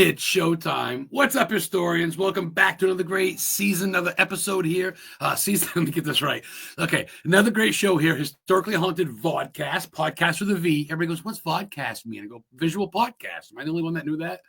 It's showtime. What's up, historians? Welcome back to another great season, another episode here. Let me get this right. Okay, another great show here. Historically Haunted VODCAST, podcast with a V. Everybody goes, what's VODCAST mean? I go, visual podcast. Am I the only one that knew that?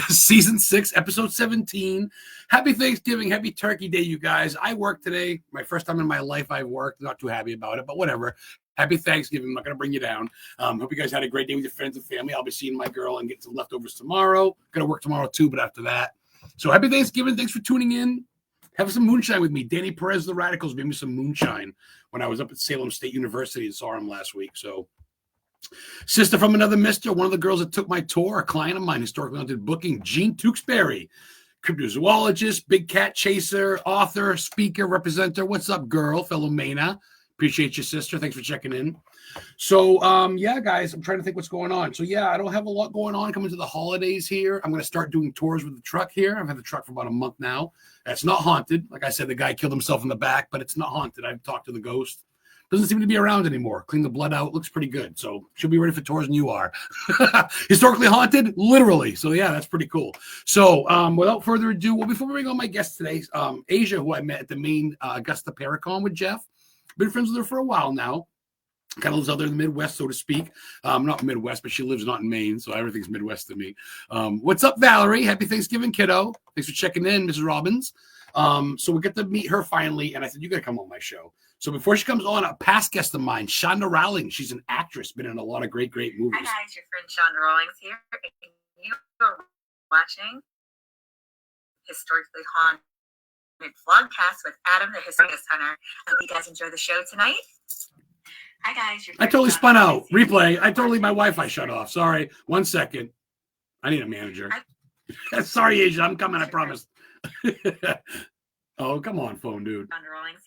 Season 6, episode 17. Happy Thanksgiving, happy Turkey Day, you guys. I worked today. My first time in my life I've worked. Not too happy about it, but whatever. Happy Thanksgiving. I'm not going to bring you down. Hope you guys had a great day with your friends and family. I'll be seeing my girl and getting some leftovers tomorrow. Going to work tomorrow too, but after that. So happy Thanksgiving. Thanks for tuning in. Have some moonshine with me. Danny Perez, the Radicals, gave me some moonshine when I was up at Salem State University and saw him last week. So sister from another mister, one of the girls that took my tour, a client of mine, historically haunted booking, Jean Tewksbury, cryptozoologist, big cat chaser, author, speaker, representer. What's up, girl, fellow Maina? Appreciate you, sister. Thanks for checking in. So, yeah, guys, I'm trying to think what's going on. So, yeah, I don't have a lot going on coming to the holidays here. I'm going to start doing tours with the truck here. I've had the truck for about a month now. It's not haunted. Like I said, the guy killed himself in the back, but it's not haunted. I've talked to the ghost. Doesn't seem to be around anymore. Clean the blood out. Looks pretty good. So, should be ready for tours, and you are. Historically haunted? Literally. So, yeah, that's pretty cool. So, without further ado, well, before we bring on my guest today, Asia, who I met at the main Augusta Paracon with Jeff. Been friends with her for a while now. Kind of lives out there in the Midwest, so to speak. Not Midwest, but she lives not in Maine, so everything's Midwest to me. What's up, Valerie? Happy Thanksgiving, kiddo. Thanks for checking in, Mrs. Robbins. So we get to meet her finally, and I said, you got to come on my show. So before she comes on, a past guest of mine, Shonda Rowling. She's an actress, been in a lot of great movies. Hi, guys. Your friend Shonda Rawlings here. And you are watching Historically Haunted VODCAST with Adam, the Historian Hunter. I hope you guys enjoy the show tonight. Hi, guys. I totally spun out. Replay. My Wi-Fi shut off. Sorry. 1 second. I need a manager. Sorry, Asia. I'm coming. I promise. Oh, come on, phone, dude. Shonda Rawlings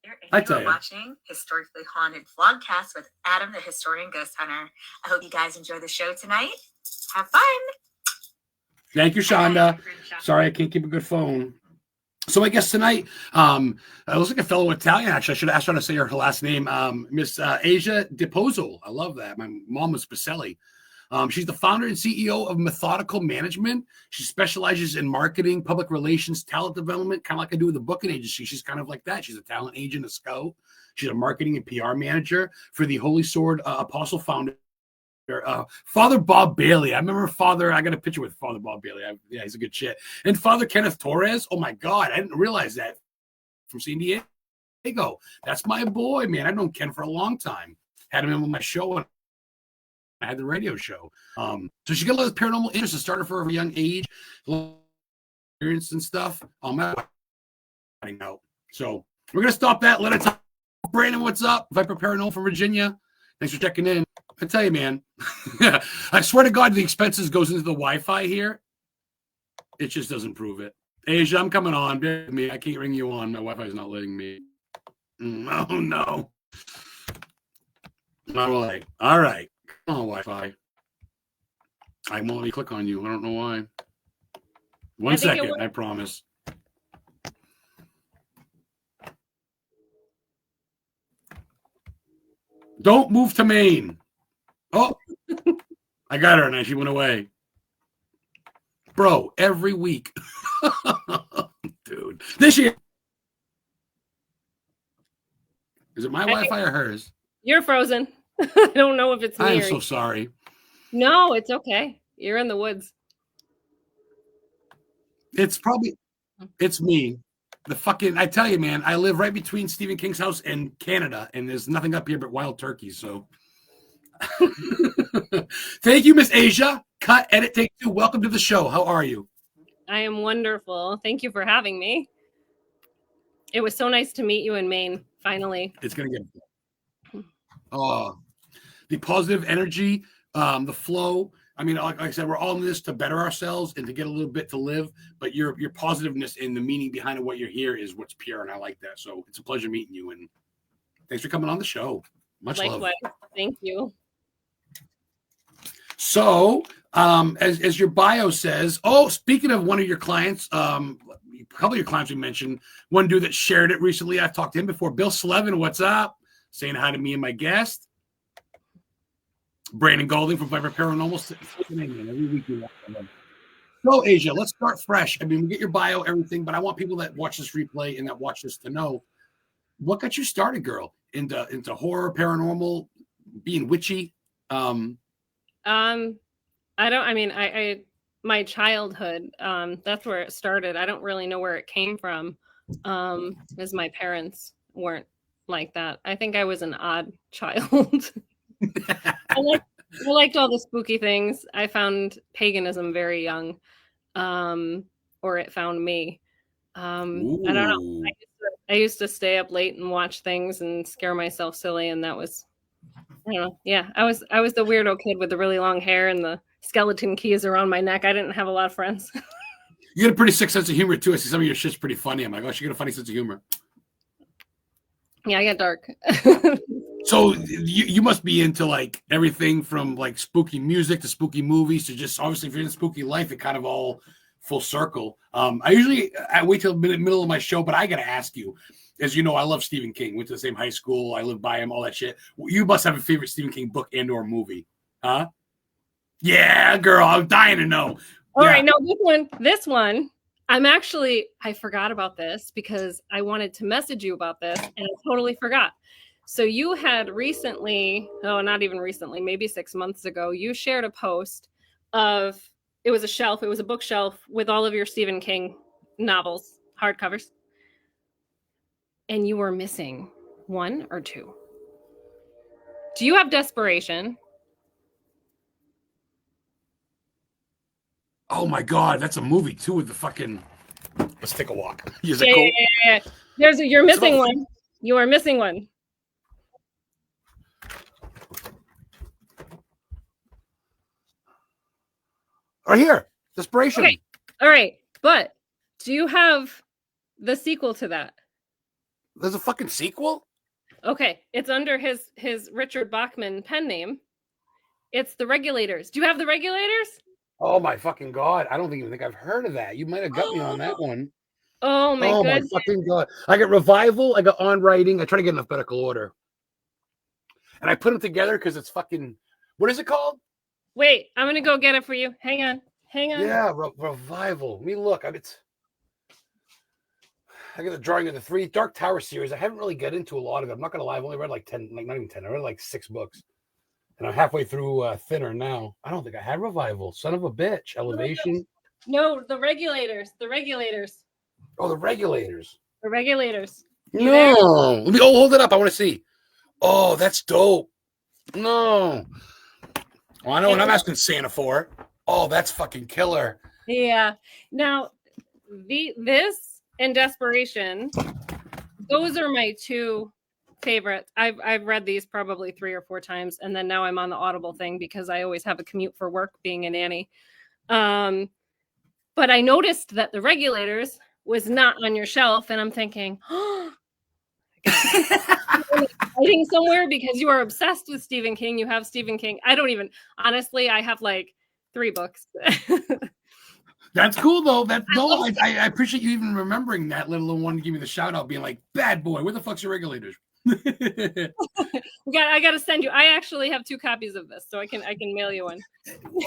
here. And I tell you. Watching Historically Haunted VODCAST with Adam, the Historian Ghost Hunter. I hope you guys enjoy the show tonight. Have fun. Thank you, Shonda. Sorry, I can't keep a good phone. So I guess tonight, I looks like a fellow Italian, actually. I should have asked her to say her last name. Miss Asia DePIZZOL. I love that. My mom was Pacelli. She's the founder and CEO of Methodical Management. She specializes in marketing, public relations, talent development, kind of like I do with the booking agency. She's kind of like that. She's a talent agent, a scout. She's a marketing and PR manager for the Holy Sword Apostle founder. Father Bob Bailey. I remember I got a picture with Father Bob Bailey. Yeah, he's a good shit. And Father Kenneth Torres. Oh my God, I didn't realize that from San Diego. That's my boy, man. I've known Ken for a long time. Had him in with my show, and I had the radio show. So she got a lot of paranormal interest. It started for a young age, experience and stuff. So we're gonna stop that. Let it talk. Brandon, what's up? Viper Paranormal from Virginia. Thanks for checking in. I tell you, man, I swear to God, the expenses goes into the Wi-Fi here. It just doesn't prove it. Asia, I'm coming on. I can't ring you on. My Wi-Fi is not letting me. Oh, no. All right. Come on, Wi-Fi. I won't let me click on you. I don't know why. 1 second, I promise. Don't move to Maine. Oh, I got her, and she went away. Bro, every week. Dude. This year. Is it my Wi-Fi or hers? You're frozen. I don't know if it's me. I'm so sorry. No, it's okay. You're in the woods. It's me. I tell you, man, I live right between Stephen King's house and Canada, and there's nothing up here but wild turkeys, so. Thank you, Miss Asia. Cut, edit, take two. Welcome to the show. How are you? I am wonderful. Thank you for having me. It was so nice to meet you in Maine, finally. It's going to get the positive energy, the flow. I mean, like I said, we're all in this to better ourselves and to get a little bit to live, but your positiveness and the meaning behind what you're here is what's pure, and I like that. So it's a pleasure meeting you, and thanks for coming on the show. Much Likewise. love. Thank you. So, as your bio says, speaking of one of your clients, a couple of your clients we mentioned, one dude that shared it recently, I've talked to him before, Bill Slevin, what's up? Saying hi to me and my guest. Brandon Golding from Viper Paranormal. Every week you So, Asia, let's start fresh. I mean, we get your bio, everything, but I want people that watch this replay and that watch this to know what got you started, girl, into horror, paranormal, being witchy. I my childhood, that's where it started. I don't really know where it came from, because my parents weren't like that. I think I was an odd child. I liked all the spooky things. I found paganism very young, or it found me. I don't know. I used to stay up late and watch things and scare myself silly, and that was, I don't know. Yeah, I was the weirdo kid with the really long hair and the skeleton keys around my neck. I didn't have a lot of friends. You got a pretty sick sense of humor too. I see some of your shit's pretty funny. I'm like, oh, she got a funny sense of humor. Yeah, I get dark. So you must be into like everything from like spooky music to spooky movies to just obviously if you're in a spooky life, it kind of all full circle. I wait till the middle of my show, but I got to ask you, as you know, I love Stephen King. Went to the same high school. I live by him. All that shit. You must have a favorite Stephen King book and or movie, huh? Yeah, girl, I'm dying to know. All right, no, this one. I forgot about this because I wanted to message you about this and I totally forgot. So you had recently, not even recently, maybe 6 months ago, you shared a post of, it was a bookshelf with all of your Stephen King novels, hardcovers. And you were missing one or two. Do you have Desperation? Oh my God, that's a movie too with the fucking. Let's take a walk. Yeah. You're missing one. You are missing one. Right here, Desperation. Okay. All right, but do you have the sequel to that? There's a fucking sequel? Okay, it's under his Richard Bachman pen name. It's The Regulators. Do you have The Regulators? Oh my fucking God. I don't even think I've heard of that. You might have got me on that one. Oh my goodness. My fucking God. I got Revival. I got On Writing. I try to get in alphabetical order. And I put them together because it's fucking, what is it called? Wait, I'm going to go get it for you. Hang on. Yeah, Revival. Let me look. I got the drawing of the 3 Dark Tower series. I haven't really got into a lot of it. I'm not going to lie. I've only read like 10, like not even 10. I read like 6 books. And I'm halfway through Thinner now. I don't think I had Revival. Son of a bitch. Elevation. No, The Regulators. The Regulators. Oh, The Regulators. The Regulators. No. Let me hold it up. I want to see. Oh, that's dope. No. Well, I know what I'm asking Santa for. Oh, that's fucking killer. Yeah. Now, this and Desperation, those are my 2 favorites. I've read these probably 3 or 4 times, and then now I'm on the Audible thing because I always have a commute for work being a nanny. But I noticed that The Regulators was not on your shelf, and I'm thinking, oh, hiding somewhere because you are obsessed with Stephen King. You have Stephen King. Honestly, I have like 3 books. That's cool though. I appreciate you even remembering that, let alone wanting to give me the shout out, being like, bad boy, where the fuck's your Regulators? I got to send you. I actually have 2 copies of this, so I can mail you one.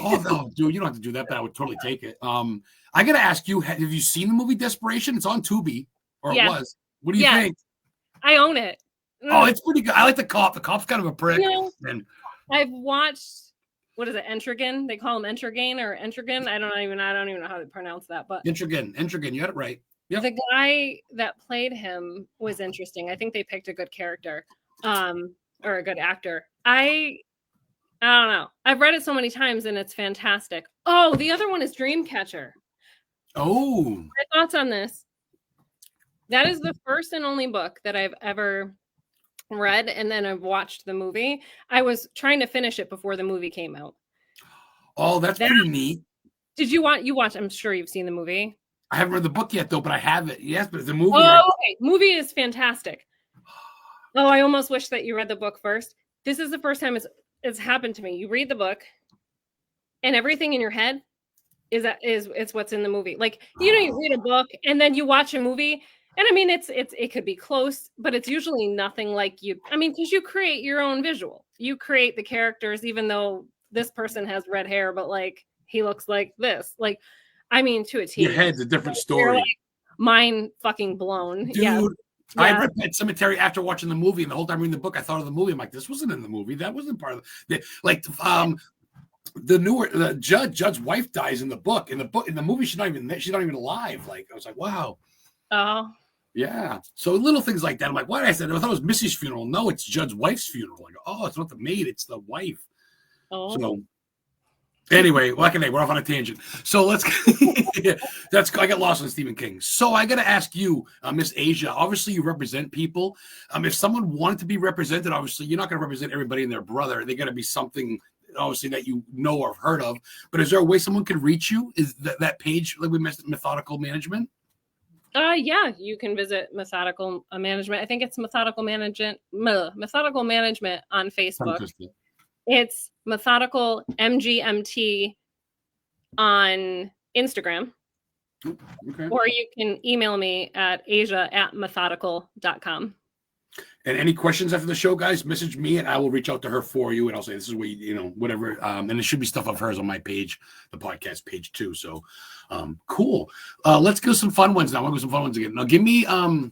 Oh no, dude, you don't have to do that, but I would totally take it. I gotta ask you, have you seen the movie Desperation? It's on Tubi, or it was. What do you think? I own it. Oh, it's pretty good. I like the cop. The cop's kind of a prick. And I've watched, what is it, Entrigan? They call him Entrigan or Entrigan. I don't even know how to pronounce that. But Entrigan, you had it right. Yep. The guy that played him was interesting. I think they picked a good character, or a good actor. I don't know. I've read it so many times and it's fantastic. Oh, the other one is Dreamcatcher. Oh. My thoughts on this. That is the first and only book that I've ever read, and then I've watched the movie. I was trying to finish it before the movie came out. Oh, that's pretty neat. Did you watch? I'm sure you've seen the movie. I haven't read the book yet, though, but I have it. Yes, but the movie. Oh, okay. Movie is fantastic. Oh, I almost wish that you read the book first. This is the first time it's happened to me. You read the book, and everything in your head is what's in the movie. Like, you read a book and then you watch a movie. And I mean, it could be close, but it's usually nothing like because you create your own visual. You create the characters, even though this person has red hair, but like he looks like this. Like, I mean, to a T. Your head's a different You're story. like, mind fucking blown. Dude, Yeah. I read Pet Cemetery after watching the movie, and the whole time reading the book, I thought of the movie. I'm like, this wasn't in the movie. That wasn't part of the Judd's wife dies in the book. In the movie, she's not even alive. Like, I was like, wow. Oh. Yeah. So little things like that. I'm like, what? I said, I thought it was Missy's funeral. No, it's Judd's wife's funeral. Like, oh, it's not the maid, it's the wife. Oh. So anyway, we're off on a tangent. So let's I got lost on Stephen King. So I gotta ask you, Miss Asia, obviously you represent people. If someone wanted to be represented, obviously you're not gonna represent everybody and their brother. They gotta be something obviously that you know or have heard of. But is there a way someone could reach you? Is that page like we missed, Methodical Management? Yeah, you can visit Methodical Management. I think it's Methodical Management on Facebook. Fantastic. It's Methodical MGMT on Instagram. Okay. Or you can email me at asia@methodical.com. And any questions after the show, guys, message me and I will reach out to her for you. And I'll say, this is what, whatever. And there should be stuff of hers on my page, the podcast page too. So cool. Let's go some fun ones now. I want to go some fun ones again. Now give me a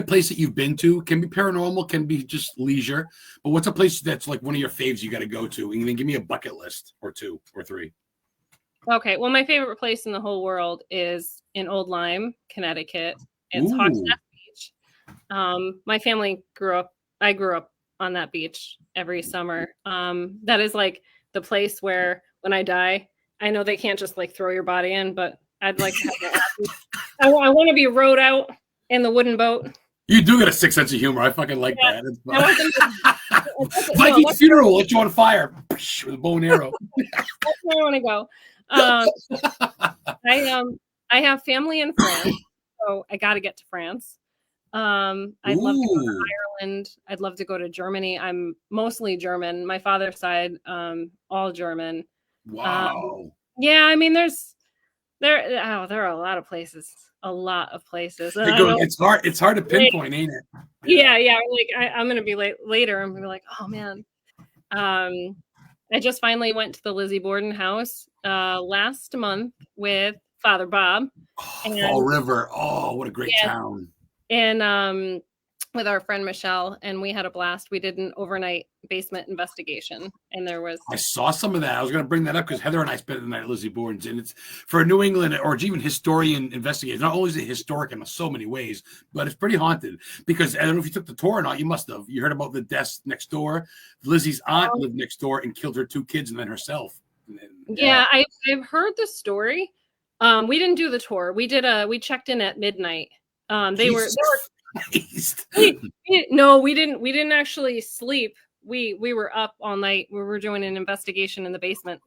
place that you've been to. Can be paranormal, can be just leisure. But what's a place that's like one of your faves you got to go to? And then give me a bucket list or 2 or 3. Okay. Well, my favorite place in the whole world is in Old Lyme, Connecticut. It's Hawks Nest Beach. My family I grew up on that beach every summer. That is like the place where when I die, I know they can't just like throw your body in, but I'd like to have that. I want to be rowed out in the wooden boat. You do get a sick sense of humor. I fucking like that. Viking funeral, let you on fire with a bow and arrow. That's where I want to go. I have family in France, so I got to get to France. I'd love to go to Ireland. I'd love to go to Germany. I'm mostly German. My father's side, all German. Wow. Yeah, I mean, there are a lot of places. A lot of places. It's hard to pinpoint, ain't it? Yeah. Like I'm gonna be later. I'm gonna be like, oh man. I just finally went to the Lizzie Borden house last month with Father Bob. Fall River. Oh, what a great town. And with our friend Michelle, and we had a blast. We did an overnight basement investigation, and I saw some of that. I was going to bring that up because Heather and I spent the night at Lizzie Borden's, and it's for a New England or even historian investigators. Not only is it historic in so many ways, but it's pretty haunted because I don't know if you took the tour or not. You must have. You heard about the deaths next door. Lizzie's aunt lived next door and killed her 2 kids and then herself. Yeah, I've heard the story. We didn't do the tour. We checked in at midnight. They were no, we didn't actually sleep. We were up all night. We were doing an investigation in the basement.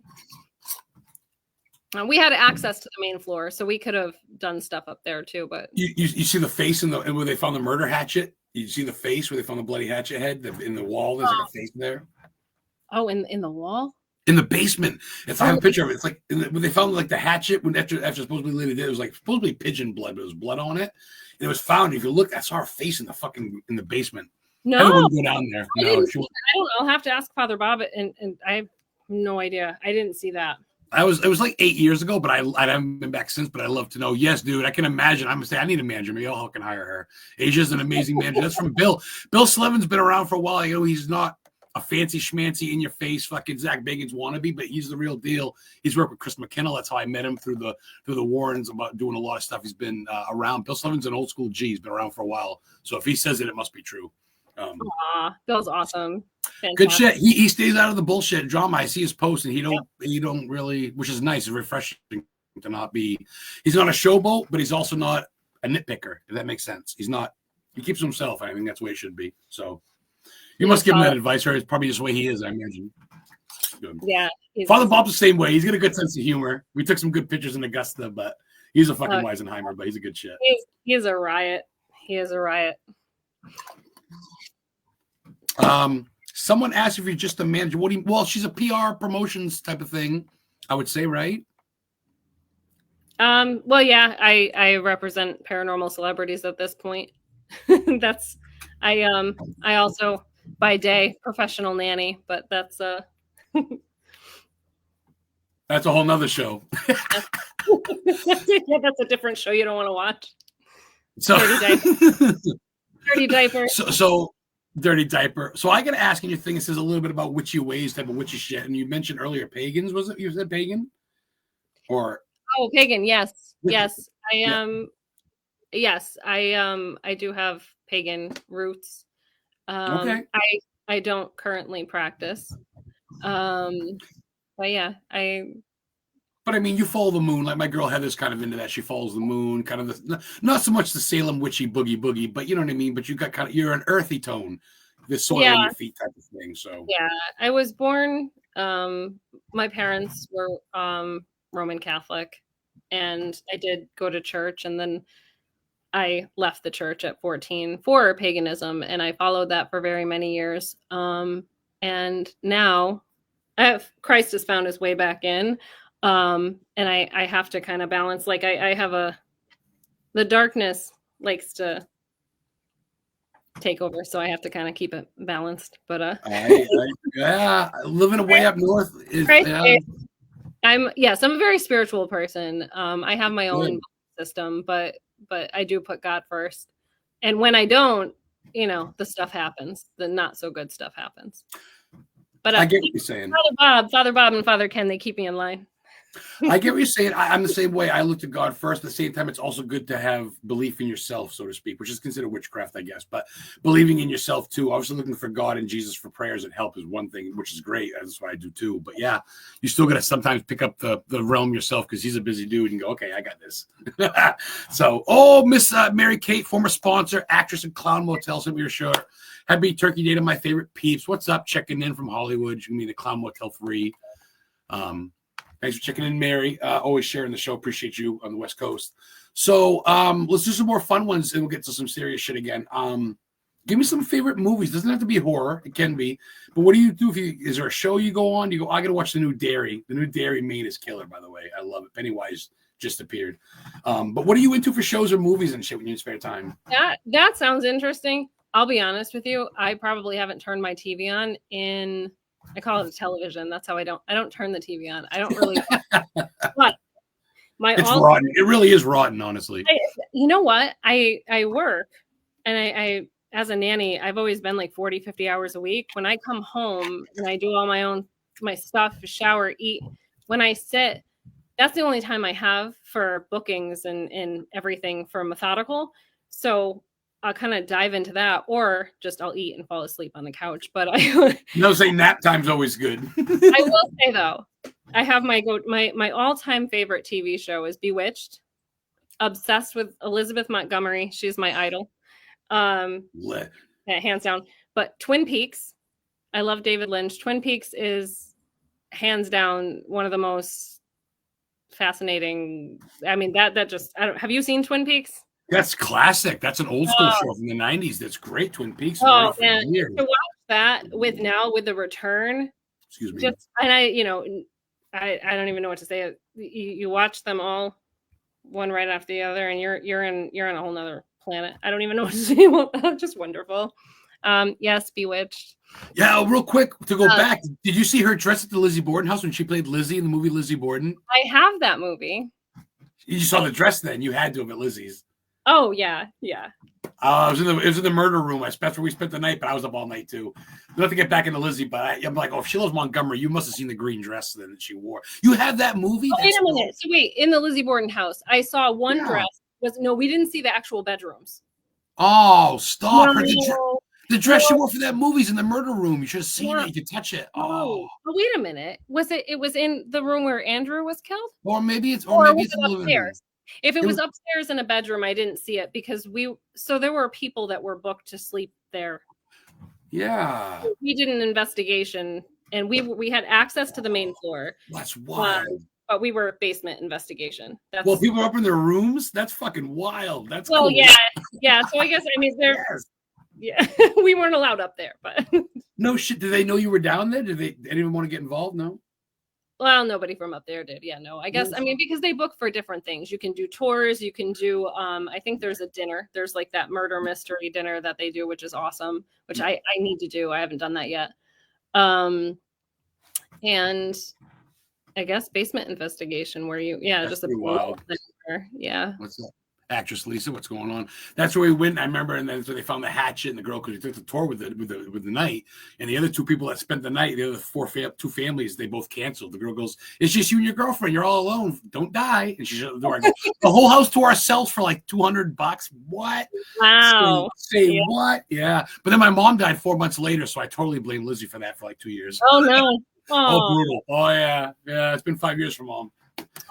We had access to the main floor, so we could have done stuff up there too. But you see the face where they found the murder hatchet. You see the face where they found the bloody hatchet head in the wall. There's like a face there. Oh, in the wall. In the basement. If I have a picture of it, it's like when they found like the hatchet after supposedly Lily did, it was like supposedly pigeon blood, but it was blood on it. And it was found. If you look, I saw her face in the basement. No, I wouldn't go down there. I don't know. I'll have to ask Father Bob, and I have no idea. I didn't see that. It was like 8 years ago, but I haven't been back since. But I'd love to know. Yes, dude, I can imagine. I'm gonna say I need a manager. Maybe I'll fucking hire her. Asia's an amazing manager. That's from Bill. Bill Slevin's been around for a while. He's not a fancy schmancy in your face fucking Zach Bagans wannabe, but he's the real deal. He's worked with Chris McKenna. That's how I met him through the Warrens about doing a lot of stuff. He's been around. Bill Slevin's an old school G. He's been around for a while. So if he says it must be true. Bill's awesome. Fantastic. Good shit. He stays out of the bullshit drama. I see his posts and he don't really, which is nice. It's refreshing to not be. He's not a showboat, but he's also not a nitpicker. If that makes sense. He keeps to himself. I think that's the way it should be. So. You must give him that advice, or it's probably just the way he is, I imagine. Good. Yeah. Father Bob's the same way. He's got a good sense of humor. We took some good pictures in Augusta, but he's a fucking Weisenheimer, but he's a good shit. He's a riot. He is a riot. Someone asked if you're just a manager. Well, she's a PR promotions type of thing, I would say, right? Well, yeah, I represent paranormal celebrities at this point. I also by day professional nanny, but that's That's a whole nother show. That's a different show you don't want to watch. So, Dirty diaper. So dirty diaper. So I got to ask in your thing, it says a little bit about witchy ways, type of witchy shit. And you mentioned earlier pagans, was it? You said pagan? Or pagan, yes. Yes. Yeah. I do have pagan roots. Okay. I don't currently practice. But yeah, But I mean, you follow the moon. Like my girl Heather's kind of into that. She follows the moon, kind of not so much the Salem witchy boogie, but you know what I mean. But you got you're an earthy tone, the soil on your feet type of thing. So yeah, I was born. My parents were Roman Catholic, and I did go to church, and then I left the church at 14 for paganism, and I followed that for very many years. And now Christ has found his way back in. And I have to kind of balance, like I have the darkness likes to take over, so I have to kind of keep it balanced. But yeah, living way up north is I'm a very spiritual person. I have my own system, but I do put God first. And when I don't, the stuff happens. The not so good stuff happens. But I get what you're saying. Father Bob and Father Ken, they keep me in line. I get what you're saying. I'm the same way. I look to God first. At the same time, it's also good to have belief in yourself, so to speak, which is considered witchcraft, I guess. But believing in yourself too. Obviously, looking for God and Jesus for prayers and help is one thing, which is great. That's what I do too. But yeah, you still got to sometimes pick up the realm yourself because he's a busy dude and go, okay, I got this. So, Miss Mary Kate, former sponsor, actress in Clown Motel, sent me your shirt. Happy Turkey Day to my favorite peeps. What's up? Checking in from Hollywood. You can be the Clown Motel 3. Thanks for checking in, Mary. Always sharing the show. Appreciate you on the West Coast. So let's do some more fun ones and we'll get to some serious shit again. Give me some favorite movies. Doesn't have to be horror. It can be. But what do you do? Is there a show you go on? You go, I got to watch the new Dairy. The new Dairy Maid is killer, by the way. I love it. Pennywise just appeared. But what are you into for shows or movies and shit when you spare time? That sounds interesting. I'll be honest with you. I probably haven't turned my TV on in... I call it a television. That's how I don't turn the TV on. I don't really. But it's rotten. It really is rotten, honestly. You know what? I work, and I as a nanny, I've always been like 40, 50 hours a week. When I come home and I do all my stuff, shower, eat, when I sit, that's the only time I have for bookings and everything for Methodical. So I'll kind of dive into that, or just I'll eat and fall asleep on the couch. But say nap time's always good. I will say though, I have my all-time favorite TV show is Bewitched. Obsessed with Elizabeth Montgomery. She's my idol. Hands down. But Twin Peaks, I love David Lynch. Twin Peaks is hands down one of the most fascinating. I mean, have you seen Twin Peaks? That's classic. That's an old school show from the 90s. That's great. Twin Peaks. Oh, man. To watch that with the return. Excuse me. And I don't even know what to say. You watch them all one right after the other, and you're on a whole nother planet. I don't even know what to say. Just wonderful. Yes, Bewitched. Yeah, real quick to go back. Did you see her dressed at the Lizzie Borden house when she played Lizzie in the movie Lizzie Borden? I have that movie. You saw the dress then. You had to have at Lizzie's. Oh yeah. It was in the murder room. That's where we spent the night, but I was up all night too. We'll have to get back into Lizzie, but I'm like, if she loves Montgomery, you must have seen the green dress then that she wore. You have that movie? Wait a minute. So wait, in the Lizzie Borden house, I saw one dress. We didn't see the actual bedrooms. Oh, stop! No. The dress she wore for that movie's in the murder room. You should have seen it. You could touch it. Oh, wait a minute. It was in the room where Andrew was killed? Or maybe it's upstairs. If it was upstairs in a bedroom, I didn't see it because there were people that were booked to sleep there. Yeah. We did an investigation and we had access to the main floor. That's wild. But we were basement investigation. People were up in their rooms? That's fucking wild. That's cool. Yeah. So I guess we weren't allowed up there, but no shit. Did they know you were down there? Did they anyone want to get involved? No. Well, nobody from up there did. Yeah, no. I guess because they book for different things. You can do tours. You can do. I think there's a dinner. There's like that murder mystery dinner that they do, which is awesome. Which I need to do. I haven't done that yet. And I guess basement investigation where you, That's just a pretty wild. yeah. What's up? Actress Lisa, what's going on? That's where we went. I remember, and then so they found the hatchet and the girl because we took the tour with the night, and the other two people that spent the night, the other two families, they both canceled. The girl goes, "It's just you and your girlfriend. You're all alone. Don't die." And she shut the door. I go, "The whole house to ourselves for like $200. What? Wow. Say what? Yeah." But then my mom died 4 months later, so I totally blame Lizzie for that for like 2 years. Oh no. Oh, brutal. Oh yeah. It's been 5 years for mom.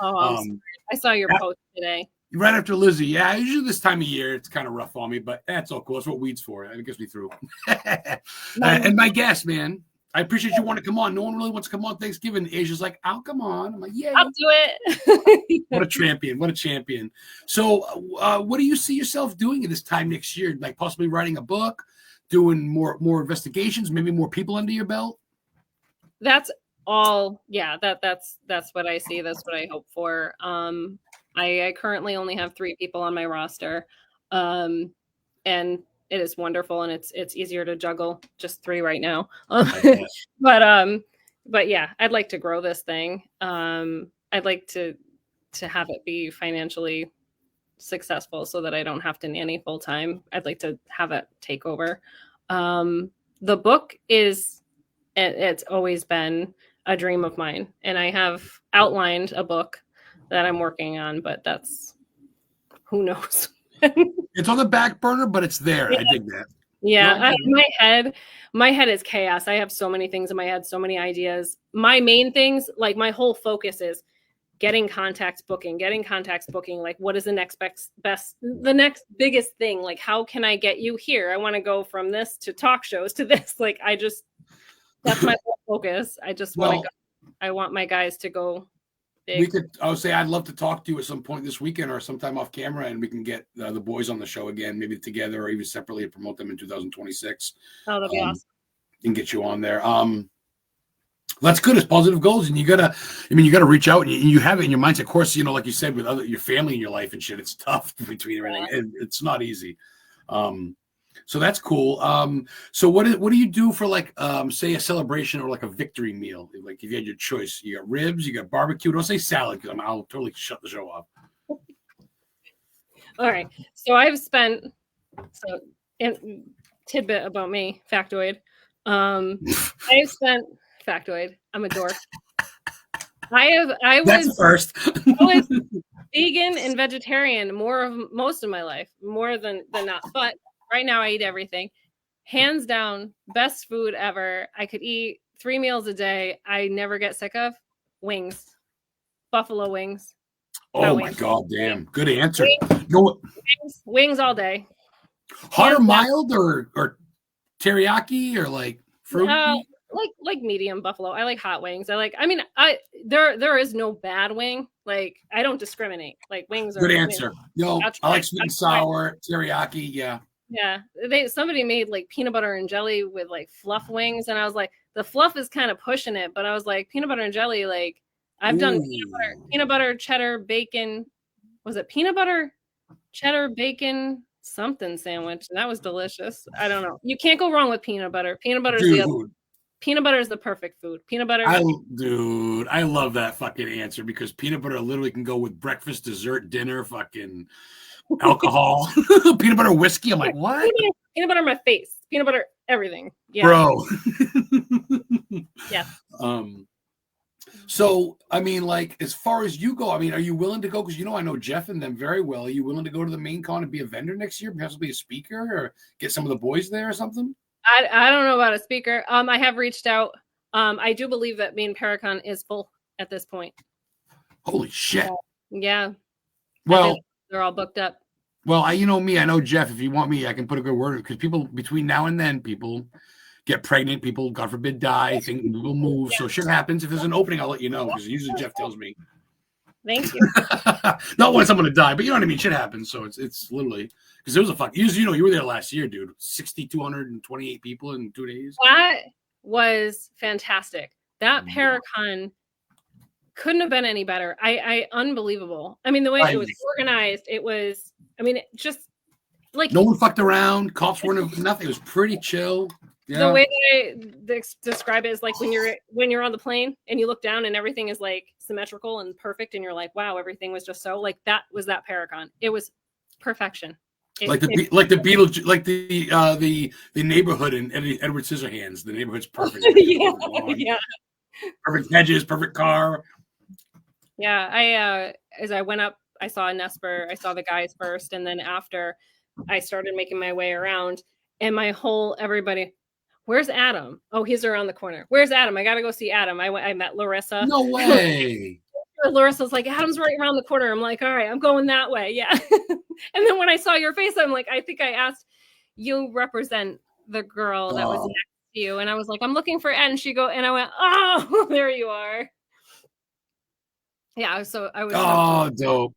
Oh, I saw your post today. Right after Lizzie, yeah. Usually this time of year, it's kind of rough on me, but that's all cool. That's what weed's for. It gets me through. And my guest, man, I appreciate you want to come on. No one really wants to come on Thanksgiving. Asia's like, I'll come on. I'm like, yeah. I'll do it. What a champion. What a champion. So what do you see yourself doing at this time next year? Like possibly writing a book, doing more investigations, maybe more people under your belt? That's all. Yeah, that's what I see. That's what I hope for. I currently only have 3 people on my roster, and it is wonderful, and it's easier to juggle just 3 right now. But yeah, I'd like to grow this thing. I'd like to have it be financially successful so that I don't have to nanny full time. I'd like to have it take over. The book it's always been a dream of mine, and I have outlined a book that I'm working on, but that's who knows. It's on the back burner, but it's there. Yeah. I dig that. Yeah, my head is chaos. I have so many things in my head, so many ideas. My main things, like my whole focus is getting contacts booking. Like, what is the next the next biggest thing? Like, how can I get you here? I want to go from this to talk shows to this. Like, that's my whole focus. I just want to go. I want my guys to go. I would say I'd love to talk to you at some point this weekend or sometime off camera, and we can get the boys on the show again, maybe together or even separately, and promote them in 2026. Oh, that'd be awesome. And get you on there. That's good. It's positive goals, and you gotta reach out, and you have it in your mind. Of course, like you said, with your family in your life and shit, it's tough between everything. Yeah. It's not easy. So that's cool. So what do you do for like say a celebration or like a victory meal? Like if you had your choice, you got ribs, you got barbecue. Don't say salad because I'll totally shut the show off. All right. So I've spent tidbit about me, factoid. I've spent factoid. I'm a dork. I was first. I was vegan and vegetarian most of my life, more than not. But right now I eat everything. Hands down, best food ever. I could eat 3 meals a day. I never get sick of wings. Buffalo wings. Oh my God, damn. Good answer. Wings all day. Hot or mild or teriyaki or like fruit? Like medium buffalo. I like hot wings. There is no bad wing. Like I don't discriminate. Like wings are good answer. I like sweet and sour, teriyaki, yeah. Yeah. Somebody made like peanut butter and jelly with like fluff wings, and I was like, the fluff is kind of pushing it, but I was like, peanut butter and jelly, like I've done peanut butter, cheddar, bacon. Was it peanut butter, cheddar, bacon, something sandwich? And that was delicious. I don't know. You can't go wrong with peanut butter. Peanut butter is the perfect food. Peanut butter. I love that fucking answer because peanut butter literally can go with breakfast, dessert, dinner, fucking alcohol, peanut butter whiskey. I'm like, what? Peanut butter my face. Peanut butter everything. Yeah. Bro. Yeah. So, I mean, like, as far as you go, I mean, are you willing to go? Because, I know Jeff and them very well. Are you willing to go to the main con and be a vendor next year? Perhaps be a speaker or get some of the boys there or something? I don't know about a speaker. I have reached out. I do believe that main Paracon is full at this point. Holy shit. Yeah. Well, they're all booked up. Well, I know Jeff. If you want me, I can put a good word because people between now and then, people get pregnant, people, God forbid, die, people move. Yeah. So shit happens. If there's an opening, I'll let you know because usually Jeff tells me. Thank you. Not when someone to die, but you know what I mean. Shit happens. So it's literally because there was a fuck. You were there last year, dude. 6,228 people in 2 days. That was fantastic. That Paracon couldn't have been any better. I unbelievable. I mean, the way it was organized, it was. I mean, just like no one fucked around. Cops weren't nothing. It was pretty chill. The way that I describe it is like when you're on the plane and you look down and everything is like symmetrical and perfect, and you're like, wow, everything was just so like that was that Paragon. It was perfection. Like the Beatles, like the neighborhood in Edward Scissorhands. The neighborhood's perfect. Yeah. Perfect hedges, perfect car. Yeah, I as I went up, I saw a Nesper. I saw the guys first, and then after, I started making my way around, and everybody. Where's Adam? Oh, he's around the corner. Where's Adam? I got to go see Adam. I met Larissa. No way. Larissa's like, Adam's right around the corner. I'm like, all right, I'm going that way. Yeah. And then when I saw your face, I'm like, I think I asked, you represent the girl that was next to you. And I was like, I'm looking for Ed. And I went, oh, there you are. Yeah. So I was. Dope.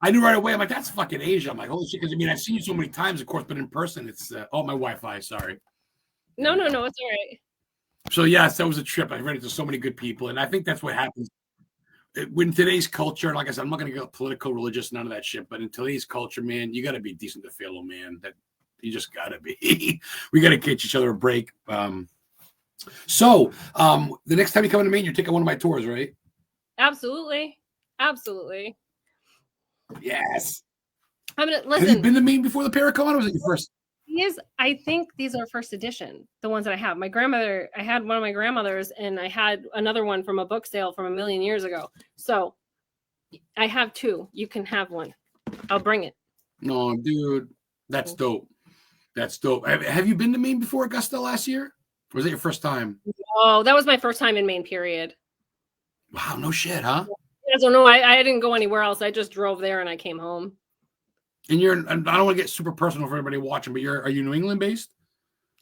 I knew right away. I'm like, that's fucking Asia. I'm like, holy shit. Because I mean, I've seen you so many times, of course, but in person, it's my Wi-Fi. Sorry. No, it's all right. So yes, that was a trip. I ran into so many good people, and I think that's what happens when today's culture. Like I said, I'm not going to go political, religious, none of that shit. But in today's culture, man, you got to be decent to fellow man. That you just got to be. We got to catch each other a break. So the next time you come to Maine, you're taking one of my tours, right? Absolutely. Yes. I'm gonna listen. Have you been to Maine before the Paracon, or was it your first? I think these are first edition, the ones that I have. I had one of my grandmothers, and I had another one from a book sale from 1,000,000 years ago. So I have two. You can have one. I'll bring it. No, dude, that's dope. That's dope. Have you been to Maine before Augusta last year? Or was it your first time? Oh, that was my first time in Maine, period. Wow, no shit, huh? I don't know. I didn't go anywhere else. I just drove there and I came home. And I don't want to get super personal for everybody watching, but are you New England based?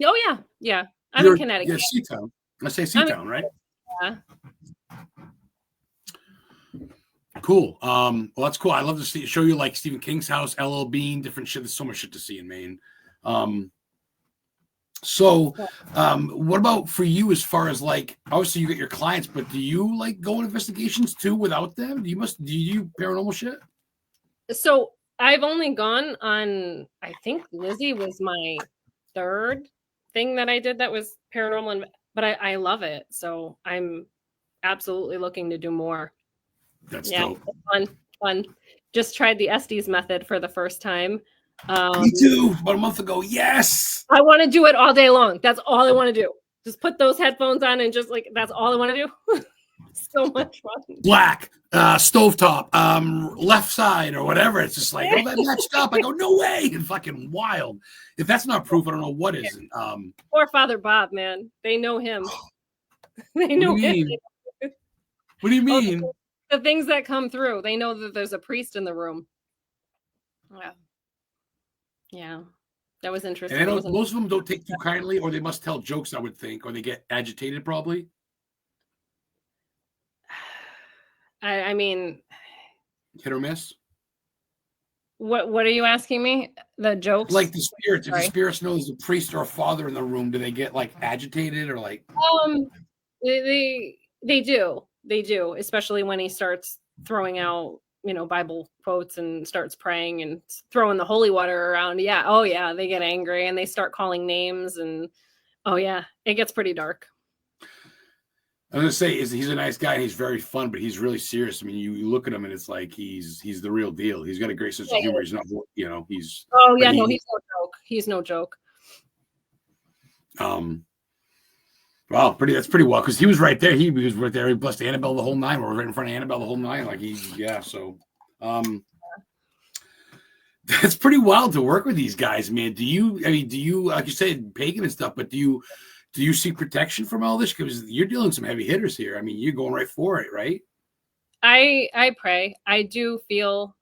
Oh yeah. I'm in Connecticut. Yeah, Seatown. I say Seatown, right? Yeah. Cool. Well, that's cool. I love to show you like Stephen King's house, LL Bean, different shit. There's so much shit to see in Maine. So what about for you as far as like, obviously you get your clients, but do you like go on investigations too without them? Do you paranormal shit? So I've only gone on, I think Lizzie was my third thing that I did that was paranormal, but I love it. So I'm absolutely looking to do more. That's dope. Fun. Just tried the Estes method for the first time. Me too. About a month ago. Yes. I want to do it all day long. That's all I want to do. Just put those headphones on and just like, that's all I want to do. So much fun. Black, stovetop, left side or whatever. It's just like, oh, that matched up. I go, no way. And fucking wild. If that's not proof, I don't know what is. Poor Father Bob, man. They know him. They know him. What do you mean? The things that come through. They know that there's a priest in the room. Yeah. That was interesting. And I know most of them don't take too kindly, or they must tell jokes, I would think, or they get agitated probably. I mean, hit or miss. What are you asking me? The jokes? Like the spirits. If the spirits know there's a priest or a father in the room, do they get like agitated or like? They do, especially when he starts throwing out, Bible quotes and starts praying and throwing the holy water around. Yeah. Oh yeah. They get angry and they start calling names and it gets pretty dark. I was gonna say he's a nice guy and he's very fun, but he's really serious. I mean, you look at him and it's like he's the real deal. He's got a great sense of humor. He's not, he's. Oh yeah, no, he's no joke. He's no joke. Wow, that's pretty well because he was right there. He was right there. He blessed Annabelle the whole nine. We're right in front of Annabelle the whole nine. Like so. That's pretty wild to work with these guys, man. Do you like you said pagan and stuff, but do you seek protection from all this? Because you're dealing with some heavy hitters here. I mean, you're going right for it, right? I pray. I do feel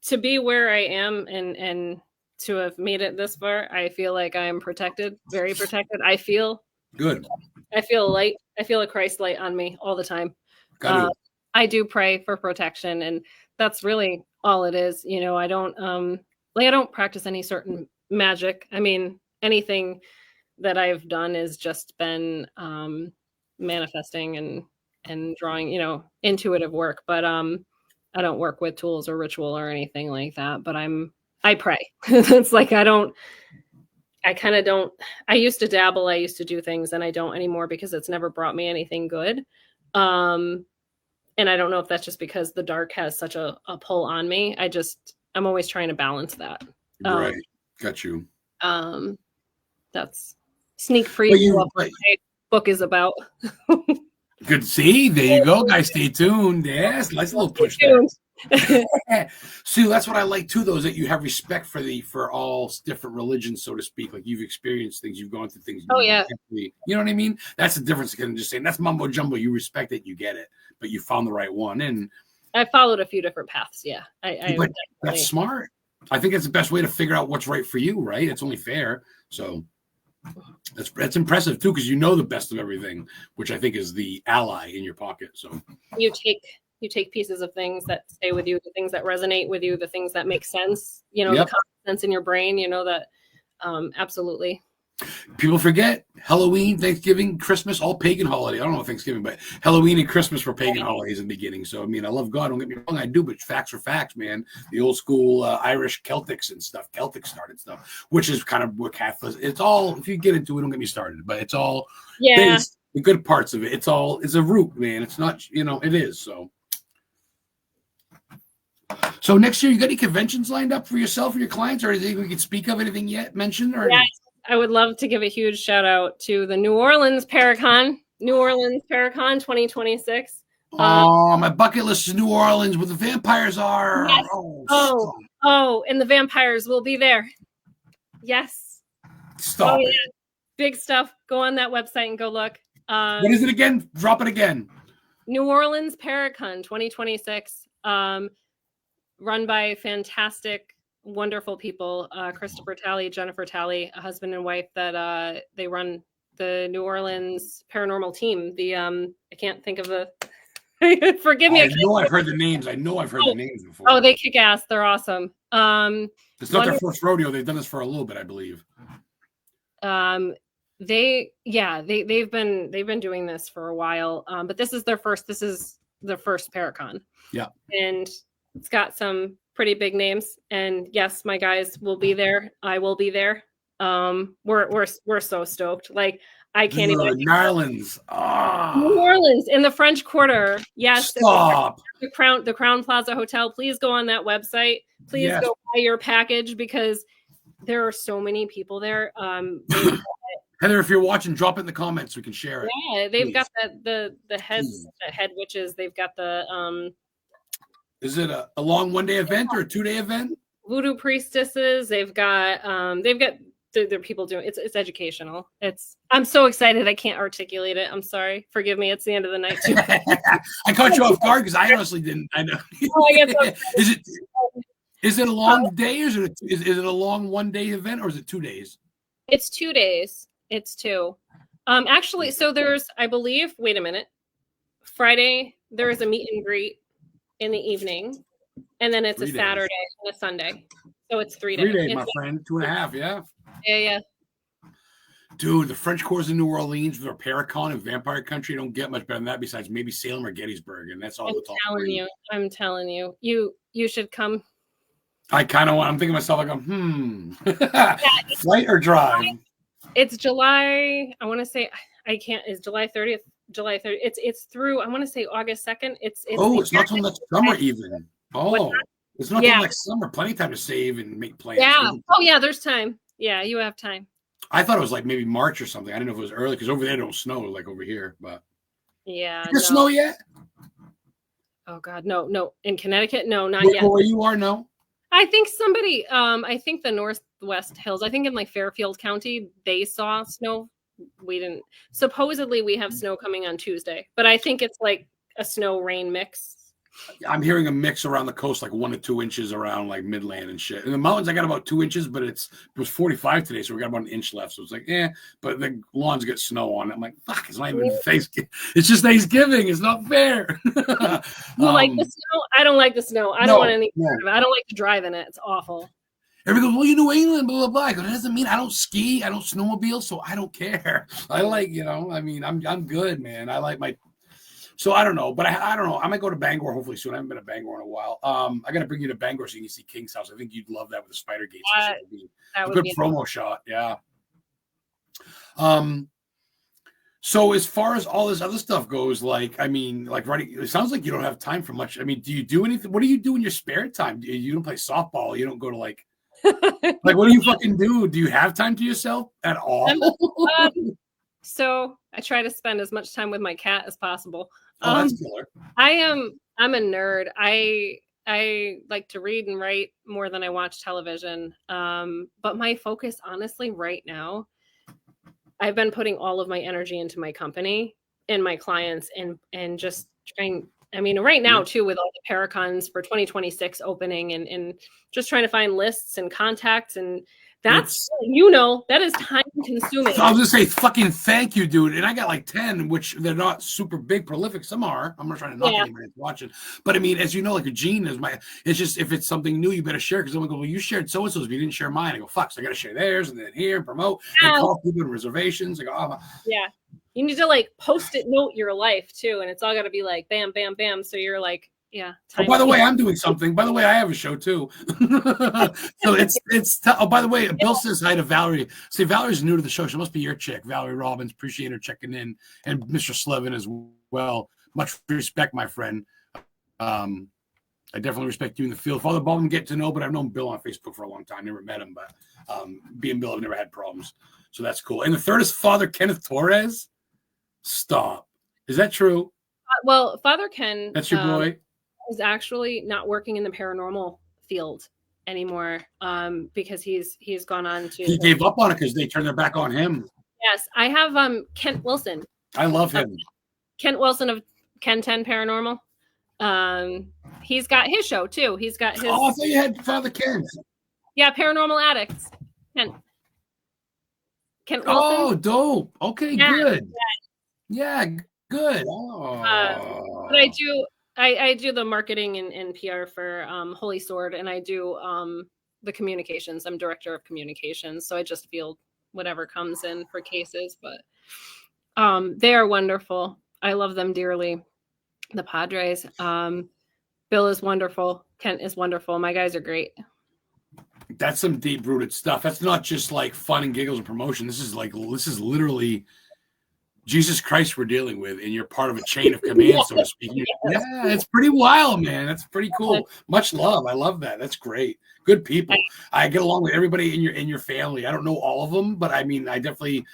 to be where I am and to have made it this far, I feel like I am protected, very protected. I feel good. I feel light. I feel a Christ light on me all the time. I do pray for protection, and that's really all it is. I don't practice any certain magic. I mean, anything that I've done has just been manifesting and drawing, intuitive work. But I don't work with tools or ritual or anything like that. But I pray. It's like I I kind of don't. I used to dabble. I used to do things, and I don't anymore because it's never brought me anything good. And I don't know if that's just because the dark has such a pull on me. I'm always trying to balance that. Right. Got you. That's sneak preview of what my book is about. Good to see. There you go, guys. Stay tuned. Yes, nice little push there. Sue, that's what I like too, though, is that you have respect for all different religions, so to speak. Like you've experienced things, you've gone through things. Oh yeah. You know what I mean? That's the difference. Kind of just saying that's mumbo jumbo. You respect it, you get it, but you found the right one. And I followed a few different paths. Yeah, but that's smart. I think it's the best way to figure out what's right for you, right? It's only fair. So that's impressive too, because you know the best of everything, which I think is the ally in your pocket. So you take pieces of things that stay with you, the things that resonate with you, the things that make sense, the common sense in your brain, that absolutely. People forget Halloween, Thanksgiving, Christmas, all pagan holiday. I don't know Thanksgiving, but Halloween and Christmas were pagan holidays in the beginning. So, I mean, I love God. Don't get me wrong. I do, but facts are facts, man. The old school Irish Celtics and stuff, Celtic started stuff, which is kind of what Catholics, it's all, if you get into it, don't get me started, but it's all things, the good parts of it. It's a root, man. It's not, it is. So next year, you got any conventions lined up for yourself or your clients, or anything we can speak of, anything yet mentioned? Or I would love to give a huge shout out to the New Orleans Paracon 2026. My bucket list is New Orleans, where the vampires are. Yes. And the vampires will be there. Yes. Stop it. Yeah. Big stuff. Go on that website and go look. What is it again? Drop it again. New Orleans Paracon 2026. Run by fantastic, wonderful people, Christopher Talley, Jennifer Talley, a husband and wife that they run the New Orleans paranormal team. I can't think of the forgive me. I know I've heard the names. the names before. Oh, they kick ass. They're awesome. It's not their first rodeo. They've done this for a little bit, I believe. They've been doing this for a while. But this is their first Paracon. Yeah. And it's got some pretty big names, and yes, my guys will be there. I will be there. We're so stoked. Like I can't even. New Orleans. New Orleans in the French Quarter. Yes. Stop. The Crown Plaza Hotel. Please go on that website. Please go buy your package because there are so many people there. Heather, if you're watching, drop it in the comments so we can share it. Yeah, they've got the head witches. They've got the Is it a long 1-day event or a 2-day event? Voodoo priestesses. They've got there are people doing it's educational. I'm so excited I can't articulate it. I'm sorry. Forgive me. It's the end of the night too. I caught you off guard because I honestly didn't. I know. Is it a long day or is it a long 1-day event or is it 2 days? It's 2 days. It's 2. Actually, so there's I believe. Wait a minute. Friday there is a meet and greet in the evening, and then it's a Saturday and a Sunday. So it's 3 days. 3 days, my friend. 2.5, yeah. Yeah. Dude, the French Quarters in New Orleans with our Paracon and Vampire Country don't get much better than that besides maybe Salem or Gettysburg, and that's all the talk. I'm telling you. You should come. I kind of want. I'm thinking to myself, flight or drive? It's July. I want to say I can't. Is July 30th? July 30th. It's through. I want to say August 2nd. It's not till next summer even. Oh, it's not till next summer. Plenty of time to save and make plans. Yeah. Oh yeah, there's time. Yeah, you have time. I thought it was like maybe March or something. I didn't know if it was early because over there it don't snow like over here. But yeah, does it snow yet? Oh God, no. In Connecticut, no, not yet. Where you are, no. I think somebody. I think the Northwest Hills. I think in like Fairfield County, they saw snow. We didn't. Supposedly, we have snow coming on Tuesday, but I think it's like a snow rain mix. I'm hearing a mix around the coast, like 1 to 2 inches around like Midland and shit. In the mountains, I got about 2 inches, but it was 45 today, so we got about an inch left. So it's like, but the lawns get snow on it. I'm like, fuck, it's not even Thanksgiving. It's just Thanksgiving. It's not fair. You like the snow? I don't like the snow. I don't want any part of it. I don't like to drive in it. It's awful. Everybody goes, well, you New England, blah, blah, blah. I go, that doesn't mean I don't ski. I don't snowmobile, so I don't care. I like, I'm good, man. I like my... So I don't know, but I don't know. I might go to Bangor hopefully soon. I haven't been to Bangor in a while. I got to bring you to Bangor so you can see King's house. I think you'd love that with the spider gates. It'd be a good promo shot. Yeah. So as far as all this other stuff goes, like, I mean, like writing, it sounds like you don't have time for much. I mean, do you do anything? What do you do in your spare time? You don't play softball. You don't go to like what do you fucking do? Do you have time to yourself at all? So I try to spend as much time with my cat as possible. Oh, that's killer. I'm a nerd. I like to read and write more than I watch television. But my focus, honestly, right now, I've been putting all of my energy into my company and my clients and just trying. I mean, right now too, with all the Paracons for 2026 opening and just trying to find lists and contacts, and that's that is time consuming. So I was gonna say fucking thank you, dude. And I got like 10, which they're not super big prolific. Some are. I'm not trying to knock anybody watching. But I mean, as you know, like a Gene is it's just if it's something new, you better share because someone go, well, you shared so and so's, but you didn't share mine. I go, fuck, so I gotta share theirs and then here and promote and call people in reservations. I go, oh. Yeah. You need to like post-it note your life too, and it's all got to be like bam, bam, bam. So you're like, yeah. Oh, by the way, I'm doing something. By the way, I have a show too. So oh, by the way, Bill says hi to Valerie. See, Valerie's new to the show. She must be your chick, Valerie Robbins. Appreciate her checking in, and Mr. Slevin as well. Much respect, my friend. I definitely respect you in the field. Father Baldwin, get to know, but I've known Bill on Facebook for a long time. Never met him, but being Bill, I've never had problems. So that's cool. And the third is Father Kenneth Torres. Stop. Is that true? Well, Father Ken. That's your boy. Is actually not working in the paranormal field anymore because he's gone on to. He gave up on it because they turned their back on him. Yes, I have Kent Wilson. I love him. Kent Wilson of Ken 10 Paranormal. He's got his show too. He's got his. Oh, I thought you had Father Ken. Yeah, Paranormal Addicts. Kent Wilson. Oh, dope. Okay, good. Yeah, good. Oh. But I do the marketing and PR for Holy Sword, and I do the communications. I'm director of communications, so I just field whatever comes in for cases. But they are wonderful. I love them dearly. The Padres. Bill is wonderful. Kent is wonderful. My guys are great. That's some deep-rooted stuff. That's not just like fun and giggles and promotion. This is literally Jesus Christ we're dealing with, and you're part of a chain of command, so to speak. Yeah, it's pretty wild, man. That's pretty cool. Much love. I love that. That's great. Good people. I get along with everybody in your family. I don't know all of them, but I mean, I definitely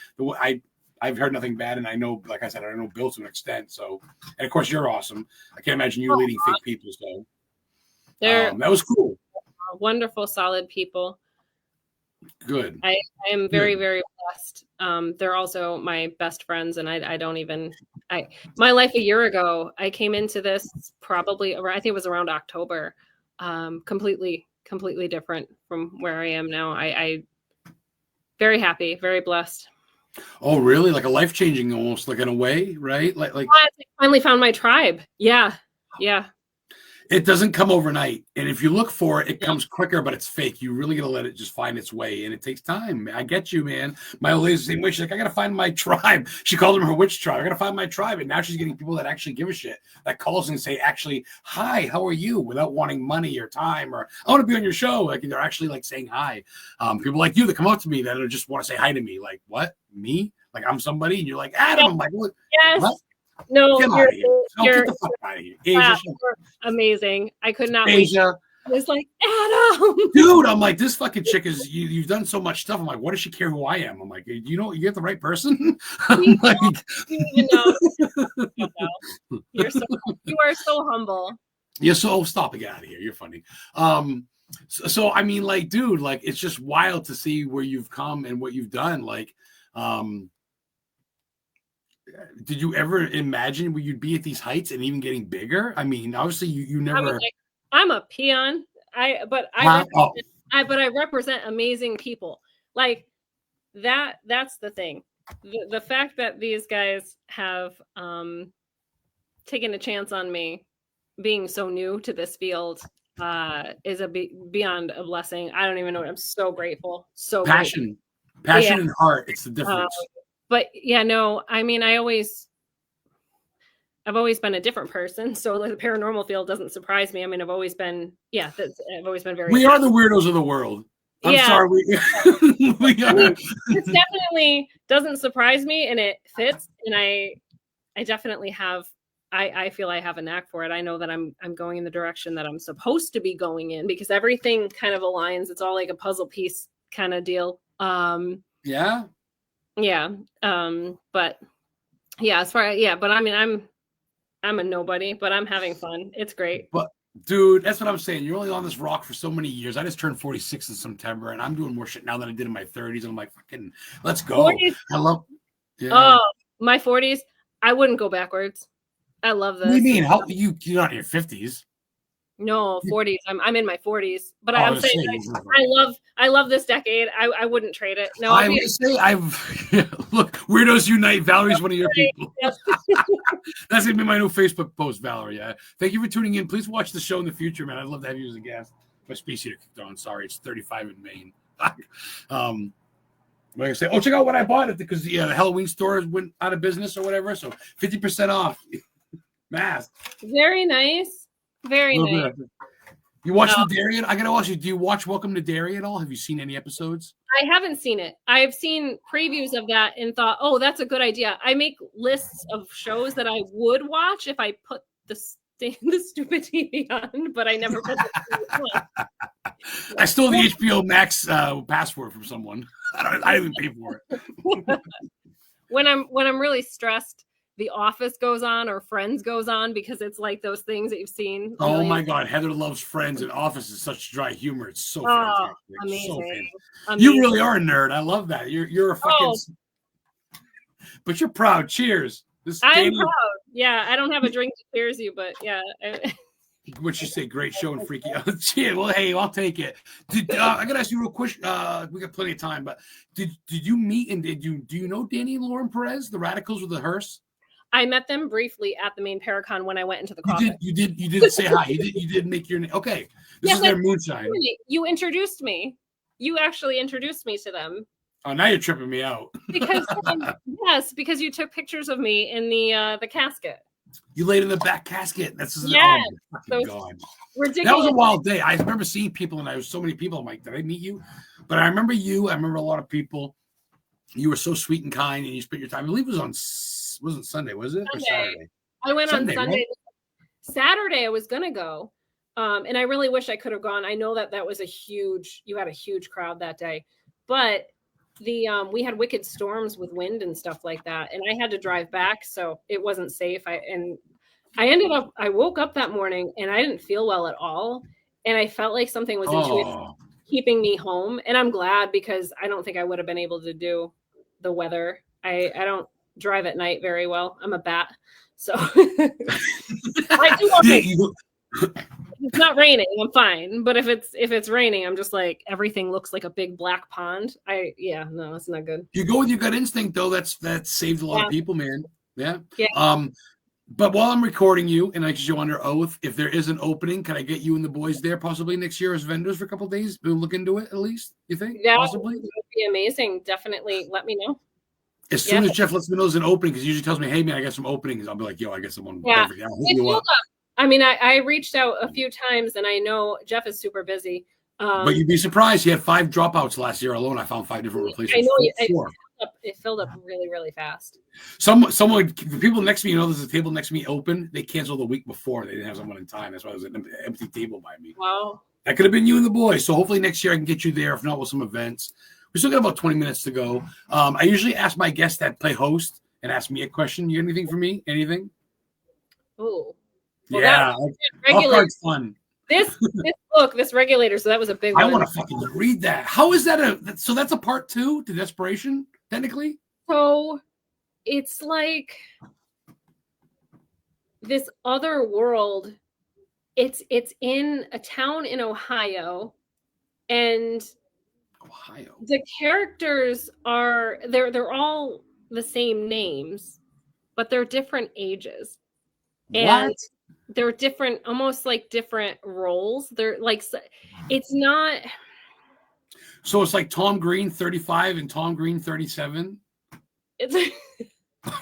I've heard nothing bad, and I know, like I said, I know Bill to an extent. So, and of course, you're awesome. I can't imagine you leading fake people. So, that was cool. Wonderful, solid people. Good. I am very, very blessed. They're also my best friends, and I don't even. My life a year ago, I came into this probably around, I think it was around October. Completely different from where I am now. I very happy, very blessed. Oh, really? Like a life-changing, almost like in a way, right? Like I finally found my tribe. Yeah. It doesn't come overnight. And if you look for it, it comes quicker, but it's fake. You really got to let it just find its way. And it takes time. I get you, man. My old lady's the same way. She's like, I got to find my tribe. She called them her witch tribe. I got to find my tribe. And now she's getting people that actually give a shit, that calls and say, actually, hi, how are you? Without wanting money or time or I want to be on your show. Like they're actually like saying hi. People like you that come up to me that just want to say hi to me. Like, what? Me? Like I'm somebody? And you're like, Adam. I'm like, what? Yes. What? No, get the fuck out of here. Asia, you're amazing. I could not Asia. wait. I was like, Adam. Dude, I'm like, this fucking chick is, you've done so much stuff. I'm like, what does she care who I am? I'm like, you get the right person? I'm like, you are so humble. Yeah, so stop and get out of here. You're funny. So I mean, like, dude, like, it's just wild to see where you've come and what you've done. Like, did you ever imagine where you'd be at these heights and even getting bigger? I mean, obviously you never. I'm a peon. I represent amazing people. Like that's the thing. The fact that these guys have taken a chance on me being so new to this field is beyond a blessing. I don't even know. I'm so grateful. So passion and heart. It's the difference. But yeah, no, I mean, I've always been a different person. So like the paranormal field doesn't surprise me. I mean, I've always been very. We are the weirdos of the world. I'm sorry. We I mean, this definitely doesn't surprise me, and it fits. And I definitely have. I feel I have a knack for it. I know that I'm going in the direction that I'm supposed to be going in because everything kind of aligns. It's all like a puzzle piece kind of deal. Yeah. Yeah. But yeah, but I mean, I'm a nobody, but I'm having fun. It's great. But dude, that's what I'm saying. You're only on this rock for so many years. I just turned 46 in September, and I'm doing more shit now than I did in my 30s. I'm like, fucking, let's go. 40s. I love. Yeah. Oh, my 40s. I wouldn't go backwards. I love this. What do you mean? How you're not in your 50s? No, 40s. I'm in my 40s, but Oh, I'm saying I love this decade. I wouldn't trade it. No, I would say look, Weirdos Unite. Valerie's one of your people. Yes. That's gonna be my new Facebook post, Valerie. Thank you for tuning in. Please watch the show in the future, man. I'd love to have you as a guest. My space heater kicked on. Sorry, it's 35 in Maine. Like I say, check out what I bought it because the Halloween store went out of business or whatever. So 50% off. Mask. Very nice. Very nice. You watch the Dairy? I gotta ask you, do you watch Welcome to Dairy at all? Have you seen any episodes? I haven't seen it. I've seen previews of that and thought, oh, that's a good idea. I make lists of shows that I would watch if I put the stupid TV on, but I never put the TV on. I stole the HBO Max password from someone. I didn't even pay for it. When I'm really stressed, The Office goes on or Friends goes on because it's like those things that you've seen. Oh my God, Heather loves Friends, and Office is such dry humor. It's so fantastic. Amazing. So fantastic. Amazing. You really are a nerd. I love that. You're a fucking. But you're proud. Cheers. I'm proud. Yeah, I don't have a drink to cheers you, but yeah. What you say? Great show and freaky out. Cheers. Well, hey, I'll take it. I gotta ask you real quick. We got plenty of time, but did you meet and do you know Danny and Lauren Perez, the Radicals with the hearse? I met them briefly at the main Paracon when I went into the coffee. You did say hi. You did make your name. Okay. This is their moonshine. You introduced me. You actually introduced me to them. Oh, now you're tripping me out. Because you took pictures of me in the casket. You laid in the back casket. That's God. Ridiculous. That was a wild day. I remember seeing people, and I was so many people. I'm like, did I meet you? But I remember you. I remember a lot of people. You were so sweet and kind, and you spent your time. I believe it wasn't Sunday, was it? Sunday. Or Saturday? I went on Sunday. Right? Saturday, I was gonna go, and I really wish I could have gone. I know that was you had a huge crowd that day, but we had wicked storms with wind and stuff like that, and I had to drive back, so it wasn't safe. I woke up that morning and I didn't feel well at all, and I felt like something was keeping me home, and I'm glad because I don't think I would have been able to do the weather. I don't drive at night very well. I'm a bat, so I do okay. It's not raining, I'm fine. But if it's raining, I'm just like everything looks like a big black pond. No, it's not good. You go with your gut instinct, though. That saved a lot of people, man. Yeah. Yeah. But while I'm recording you and I get you under oath, if there is an opening, can I get you and the boys there possibly next year as vendors for a couple of days? We'll look into it at least. You think? Yeah, possibly. It would be amazing. Definitely, let me know. As soon as Jeff lets me know there's an opening, because he usually tells me, "Hey man, I got some openings." I'll be like, "Yo, I got someone perfect." I'll hit you up. I mean, I reached out a few times, and I know Jeff is super busy. But you'd be surprised. He had 5 dropouts last year alone. I found 5 different replacements. I know it filled up really, really fast. The people next to me, there's a table next to me open. They canceled the week before. They didn't have someone in time. That's why there's an empty table by me. Wow. That could have been you and the boys. So hopefully next year I can get you there. If not, with some events. We still got about 20 minutes to go. I usually ask my guests that play host and ask me a question. You got anything for me? Anything? Oh. Well, yeah. All cards fun. This regulator. So that was a big one. I want to fucking read that. How is that so that's a part 2 to Desperation, technically? So it's like this other world. It's in a town in Ohio, and the characters they're all the same names, but they're different ages. And they're different, almost like different roles. They're like, it's not. So it's like Tom Green 35 and Tom Green 37. It's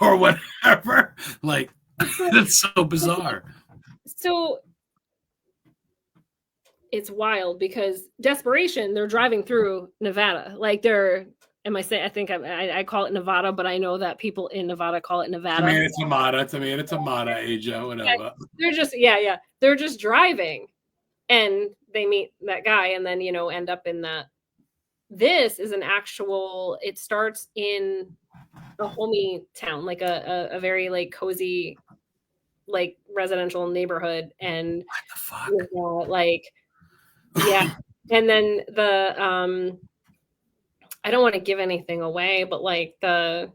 or whatever. Like, that's so bizarre. So it's wild because desperation, they're driving through Nevada. Like I think I call it Nevada, but I know that people in Nevada call it Nevada. Tomato, Asia, whatever. They're just driving and they meet that guy and then, end up in that. This is it starts in a homey town, like a very like cozy, like residential neighborhood. And what the fuck? Yeah. And then I don't want to give anything away, but like the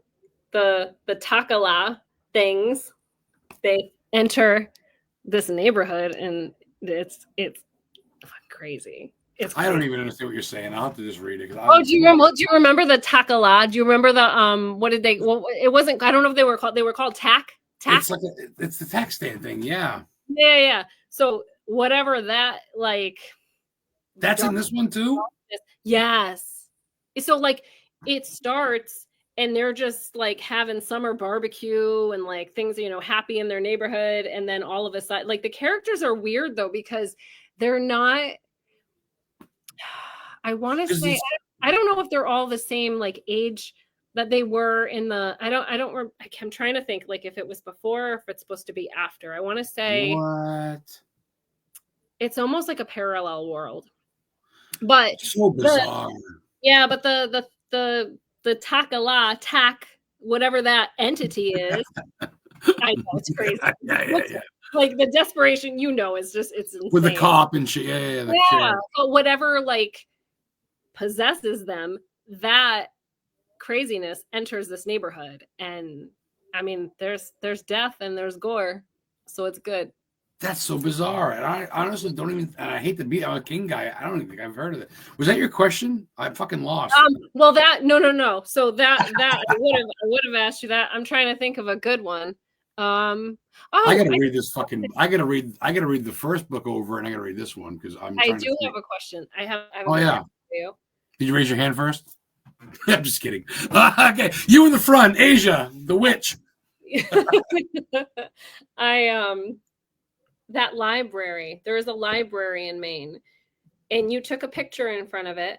Takala things, they enter this neighborhood and it's crazy. I don't even understand what you're saying. I'll have to just read it. Do you remember the Takala? Do you remember the what did they? Well, it wasn't. I don't know if they were called tack. It's like it's the tax stand thing. Yeah. Yeah. So whatever that like. That's in this one too? Yes. So like it starts and they're just like having summer barbecue and like things, happy in their neighborhood. And then all of a sudden, like the characters are weird though, because they're not, I want to say, I don't know if they're all the same like age that they were in the, I'm trying to think like if it was before or if it's supposed to be after. I want to say. What? It's almost like a parallel world. But so bizarre. But the Takala, whatever that entity is, I know it's crazy. Yeah. Like the desperation, it's insane. With the cop and shit. Yeah. But whatever like possesses them, that craziness enters this neighborhood, and I mean, there's death and there's gore, so it's good. That's so bizarre. And I honestly don't even, and I hate to be, I'm a King guy. I don't even think I've heard of it. Was that your question? I'm fucking lost. Well, no. So that I would have asked you that. I'm trying to think of a good one. I gotta read this fucking, I gotta read the first book over and I gotta read this one because I do have a question. I have a question for you. Did you raise your hand first? I'm just kidding. Okay. You in the front, Asia, the witch. That library, there is a library in Maine, and you took a picture in front of it,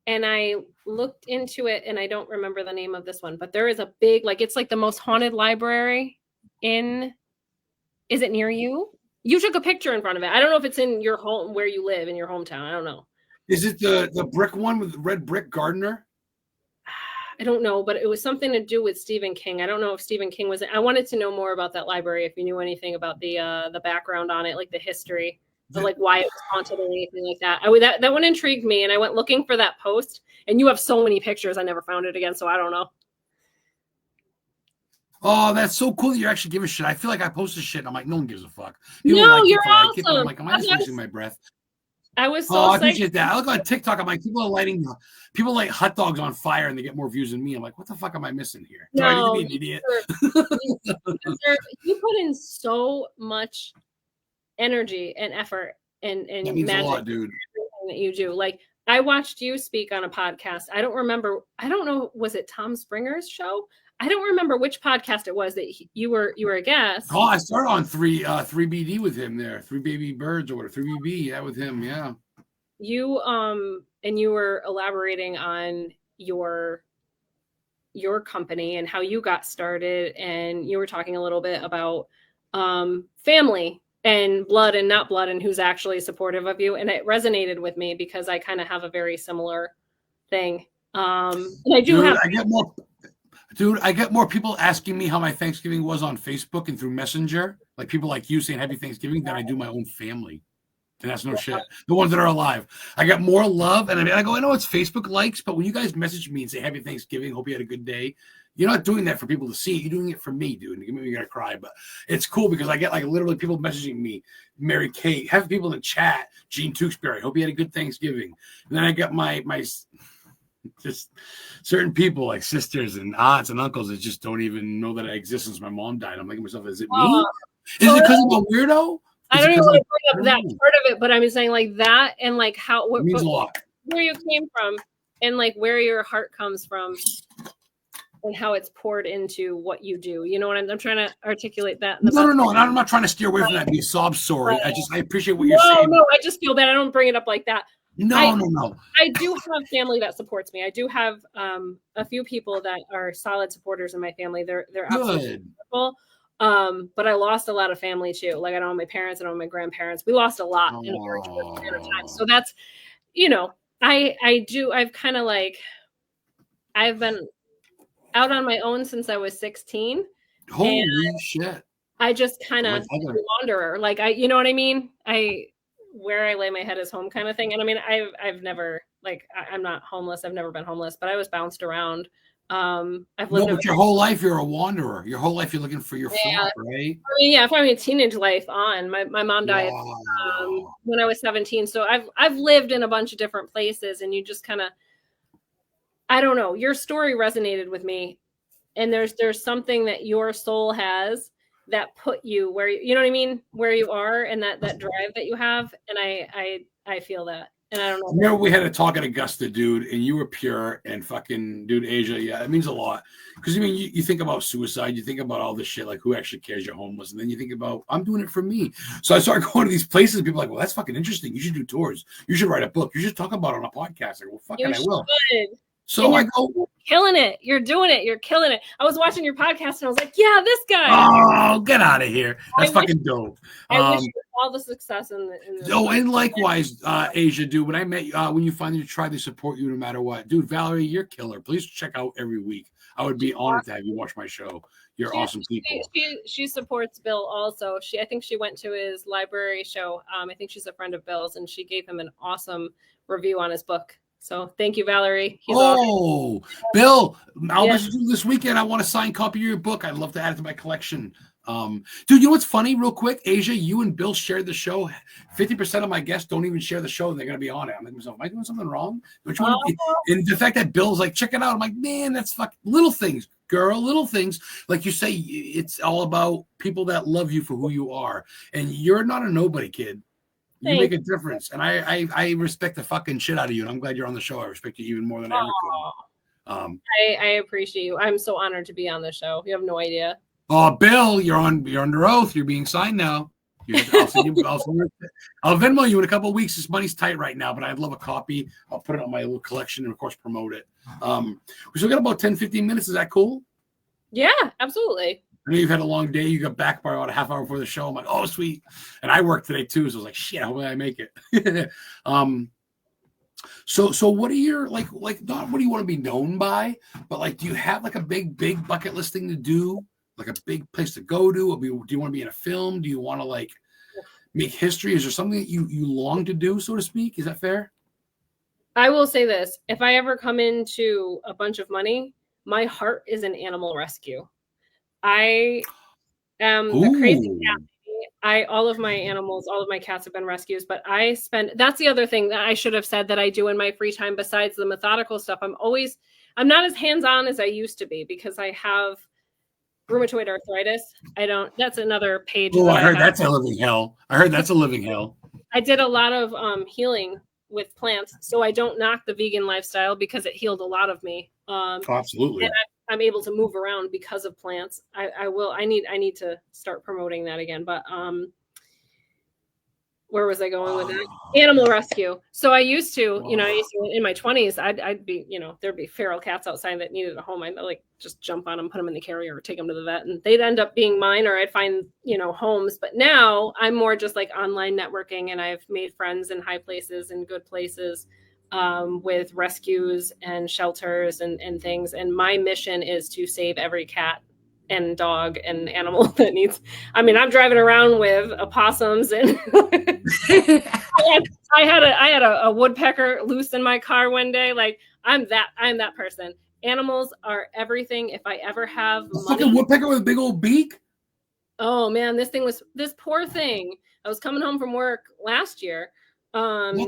and I looked into it, and I don't remember the name of this one, but there is a big, like, it's like the most haunted library is it near you? You took a picture in front of it. I don't know if it's in your home, where you live, in your hometown. I don't know. Is it the brick one with the red brick gardener? I don't know, but it was something to do with Stephen King. I don't know if Stephen King was. I wanted to know more about that library. If you knew anything about the background on it, like the history, of like why it was haunted or anything like that. That one intrigued me, and I went looking for that post. And you have so many pictures, I never found it again, so I don't know. Oh, that's so cool that you actually give a shit. I feel like I posted shit, and I'm like, no one gives a fuck. People you're awesome. I'm like, am I just wasting my breath? I was so I appreciate that. I look on TikTok. I'm like, people light hot dogs on fire and they get more views than me. I'm like, what the fuck am I missing here? Do I need to be an idiot? You put in so much energy and effort and that means a lot, dude. That you do. Like I watched you speak on a podcast. I don't know. Was it Tom Springer's show? I don't remember which podcast it was that you were a guest. Oh, I started on 3BD with him there. 3 Baby Birds or whatever. 3BB, yeah, with him, yeah. You and you were elaborating on your company and how you got started, and you were talking a little bit about family and blood and not blood and who's actually supportive of you, and it resonated with me because I kind of have a very similar thing. And I do I get more people asking me how my Thanksgiving was on Facebook and through Messenger, like people like you saying Happy Thanksgiving, than I do my own family. And that's no shit. The ones that are alive. I got more love. And I go, I know it's Facebook likes, but when you guys message me and say Happy Thanksgiving, hope you had a good day, you're not doing that for people to see. You're doing it for me, dude. You're going to cry. But it's cool because I get like literally people messaging me, Mary Kate, have people in chat, Gene Tewksbury, hope you had a good Thanksgiving. And then I got my just certain people like sisters and aunts and uncles that just don't even know that I exist since my mom died. I'm like to myself, is it me? Is it because I'm a weirdo? I don't even want to bring up that part of it, but I'm saying like that and like how it means a lot. Where you came from and like where your heart comes from. and how it's poured into what you do. You know what I'm trying to articulate that. No. I'm not trying to steer away from that. Be a sob story. I appreciate what you're saying. No, I just feel bad. I don't bring it up like that. No. I do have family that supports me. I do have a few people that are solid supporters in my family. They're absolutely wonderful. But I lost a lot of family too. Like I don't have my parents, I don't have my grandparents. We lost a lot in a very short period of time. So that's, I've kind of like, I've been out on my own since I was 16. Holy shit. I just kind of a wanderer. Like you know what I mean? Where I lay my head is home kind of thing. And I mean, I've never, like, I'm not homeless. I've never been homeless, but I was bounced around. I've lived but your whole life you're a wanderer. Your whole life you're looking for your flock, right? I mean, yeah, from a teenage life on. My mom died when I was 17. So I've lived in a bunch of different places, and you just kind of, I don't know, your story resonated with me. And there's something that your soul has that put you where you know what I mean, where you are, and that drive that you have. And I feel that. And I don't know. Remember we had a talk at Augusta, dude, and you were pure and fucking, dude, Asia. Yeah, it means a lot. Because I mean, you think about suicide, you think about all this shit, like who actually cares you're homeless, and then you think about, I'm doing it for me. So I started going to these places, and people are like, well, that's fucking interesting. You should do tours. You should write a book. You should talk about it on a podcast. Like, well, fuck it, I will. So I go, killing it. You're doing it. You're killing it. I was watching your podcast and I was like, yeah, this guy. Oh, get out of here. That's fucking dope. I wish you all the success in the and likewise, Asia, dude, when I met you, when you finally tried to support you no matter what, dude, Valerie, you're killer. Please check out every week. I would be honored to have you watch my show. You're awesome people. She supports Bill also. I think she went to his library show. I think she's a friend of Bill's, and she gave him an awesome review on his book. So thank you, Valerie. He's awesome. Bill, I'll visit you this weekend. I want a signed copy of your book. I'd love to add it to my collection. Dude, you know what's funny, real quick? Asia, you and Bill shared the show. 50% of my guests don't even share the show, and they're going to be on it. I'm like, am I doing something wrong? Don't you want to be? And the fact that Bill's like, check it out. I'm like, man, that's fucking little things, girl, little things. Like you say, it's all about people that love you for who you are. And you're not a nobody, kid. You make a difference, and I respect the fucking shit out of you, and I'm glad you're on the show. I respect you even more than I ever could. I appreciate you. I'm so honored to be on the show. You have no idea. Oh, Bill, you're under oath. You're being signed now. I'll Venmo you in a couple of weeks. This money's tight right now, but I'd love a copy. I'll put it on my little collection and, of course, promote it. We still got about 10, 15 minutes. Is that cool? Yeah, absolutely. I know you've had a long day. You got back by about a half hour before the show. I'm like, oh, sweet. And I worked today too, so I was like, shit, hopefully I make it. So what are your like not what do you want to be known by, but like, do you have like a big bucket list thing to do, like a big place to go to? Do you want to be in a film? Do you want to like make history? Is there something that you long to do, so to speak? Is that fair? I will say this: if I ever come into a bunch of money, my heart is in animal rescue. I am the crazy cat. All of my animals, all of my cats have been rescues, but that's the other thing that I should have said that I do in my free time besides the methodical stuff. I'm not as hands-on as I used to be because I have rheumatoid arthritis. That's another page. Oh, I heard that's a living hell. I did a lot of healing with plants, so I don't knock the vegan lifestyle because it healed a lot of me. Absolutely. And I'm able to move around because of plants. I need to start promoting that again. But where was I going with that? Animal rescue. So I used to, in my 20s, I'd be, there'd be feral cats outside that needed a home. I'd like just jump on them, put them in the carrier, or take them to the vet, and they'd end up being mine, or I'd find, homes. But now I'm more just like online networking, and I've made friends in high places and good places. With rescues and shelters and things. And my mission is to save every cat and dog and animal that needs. I mean, I'm driving around with opossums and I had a woodpecker loose in my car one day. Like I'm that person. Animals are everything. If I ever have a fucking woodpecker with a big old beak. Oh man, this poor thing. I was coming home from work last year. And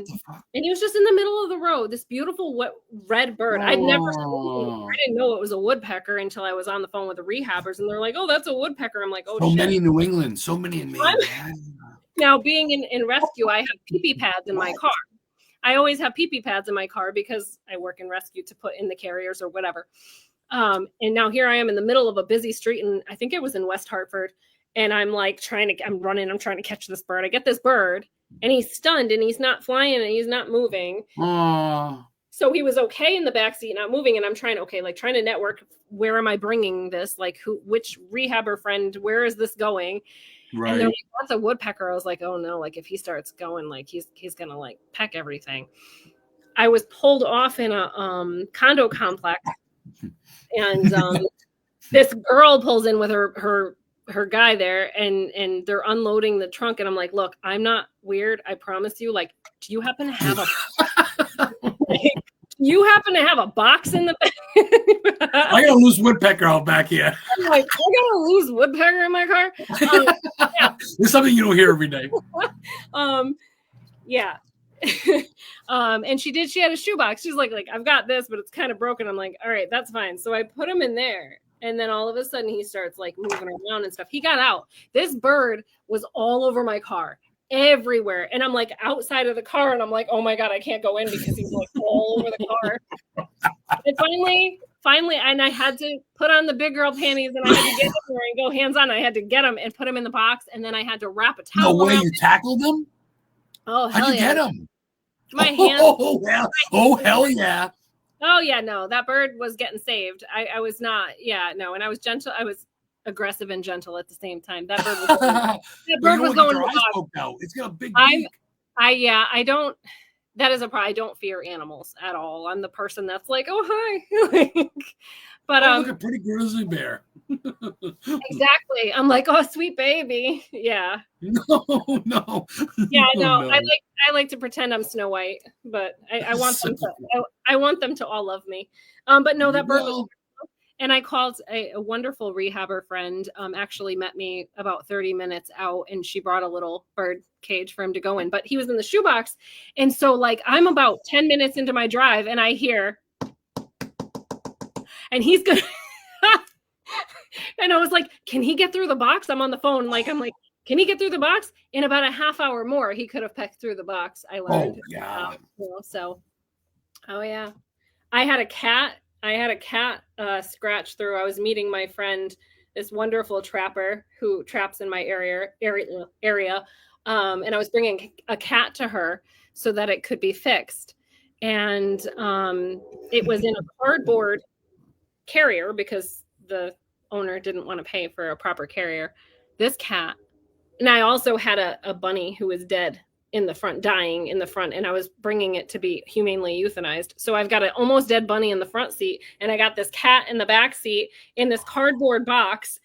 he was just in the middle of the road, this beautiful red bird. I didn't know it was a woodpecker until I was on the phone with the rehabbers, and they're like, oh, that's a woodpecker. I'm like, oh, so shit. Many in New England, so many in Maine. Now being in rescue, I have pee-pee pads in my car. I always have pee-pee pads in my car because I work in rescue to put in the carriers or whatever. And now here I am in the middle of a busy street, and I think it was in West Hartford. And I'm like I'm trying to catch this bird. I get this bird, and he's stunned, and he's not flying, and he's not moving. So he was okay in the backseat, not moving. And I'm trying to network. Where am I bringing this? Like which rehabber friend, where is this going? Right. And they're like, that's a woodpecker. I was like, oh no, like if he starts going, like he's going to like peck everything. I was pulled off in a condo complex, and this girl pulls in with her guy there, and they're unloading the trunk, and I'm like, look, I'm not weird, I promise you. Like, do you happen to have a box in the back? I got a loose woodpecker out back here. I'm like, I got a loose woodpecker in my car. Yeah. There's something you don't hear every day. Yeah. And she had a shoebox. She's like, I've got this, but it's kind of broken. I'm like, all right, that's fine. So I put him in there. And then all of a sudden he starts like moving around and stuff. He got out. This bird was all over my car, everywhere. And I'm like outside of the car, and I'm like, oh my God, I can't go in because he's like all over the car. And finally, and I had to put on the big girl panties, and I had to get him there and go hands on. I had to get him and put him in the box. And then I had to wrap a towel. No way, you tackled him? Oh, hell how'd you yeah. get him? My hands. Oh, hell yeah. Oh yeah, no, that bird was getting saved. I was not, no, and I was gentle. I was aggressive and gentle at the same time. That bird was going to the out. It's got a big beak. I don't. That is a problem. I don't fear animals at all. I'm the person that's like, oh hi, but look, a pretty grizzly bear. Exactly. I'm like, oh sweet baby, yeah. No. Yeah, no. I like to pretend I'm Snow White, but I want them to all love me. But no, that bird was. And I called a wonderful rehabber friend, actually met me about 30 minutes out, and she brought a little bird cage for him to go in, but he was in the shoebox. And so like, I'm about 10 minutes into my drive, and I hear, and he's gonna, and I was like, can he get through the box? I'm on the phone. I'm like, can he get through the box? In about a half hour more, he could have pecked through the box. I learned. Oh, yeah. Oh yeah. I had a cat scratch through. I was meeting my friend, this wonderful trapper who traps in my area. And I was bringing a cat to her so that it could be fixed. And it was in a cardboard carrier because the owner didn't want to pay for a proper carrier. This cat. And I also had a bunny who was dead in the front, dying in the front, and I was bringing it to be humanely euthanized. So I've got an almost dead bunny in the front seat, and I got this cat in the back seat in this cardboard box,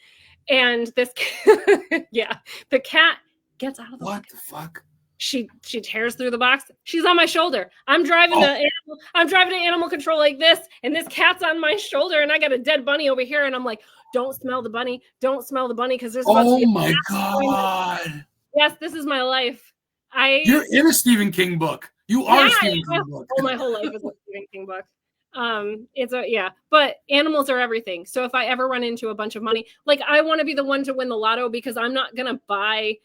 and this the cat gets out of the box. What the fuck? She tears through the box. She's on my shoulder. I'm driving to animal control like this, and this cat's on my shoulder, and I got a dead bunny over here, and I'm like, don't smell the bunny, because there's my God. Yes, this is my life. You're in a Stephen King book. You are a Stephen King book. Oh, my whole life is a Stephen King book. But animals are everything. So if I ever run into a bunch of money, like I want to be the one to win the lotto, because I'm not going to buy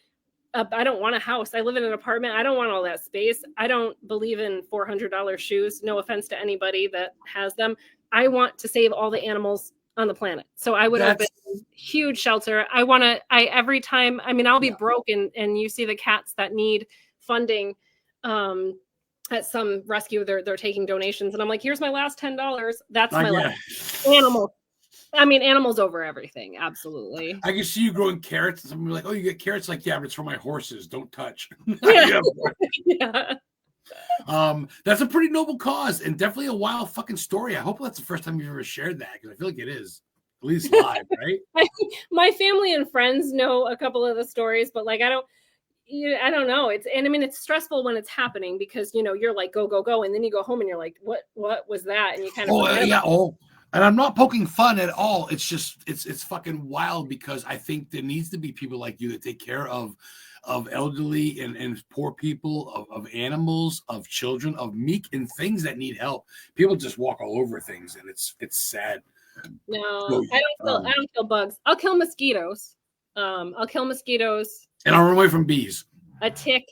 I don't want a house. I live in an apartment. I don't want all that space. I don't believe in $400 shoes. No offense to anybody that has them. I want to save all the animals on the planet. So I would open a huge shelter. Every time, I'll be broke and you see the cats that need funding at some rescue, they're taking donations, and I'm like, here's my last $10. That's my life. Animals over everything. Absolutely. I can see you growing carrots, and somebody like, oh, you get carrots? Like, yeah, but it's for my horses. Don't touch. Yeah. That's a pretty noble cause, and definitely a wild fucking story. I hope that's the first time you've ever shared that, because I feel like it is, at least live, right? My family and friends know a couple of the stories, but like I don't know. It's stressful when it's happening, because you're like go, and then you go home and you're like, what was that? And you kind of and I'm not poking fun at all. It's just it's fucking wild, because I think there needs to be people like you that take care of elderly and poor people, of animals, of children, of meek and things that need help. People just walk all over things, and it's sad. No, I don't kill bugs. I'll kill mosquitoes. I'll kill mosquitoes. And I'll run away from bees. A tick.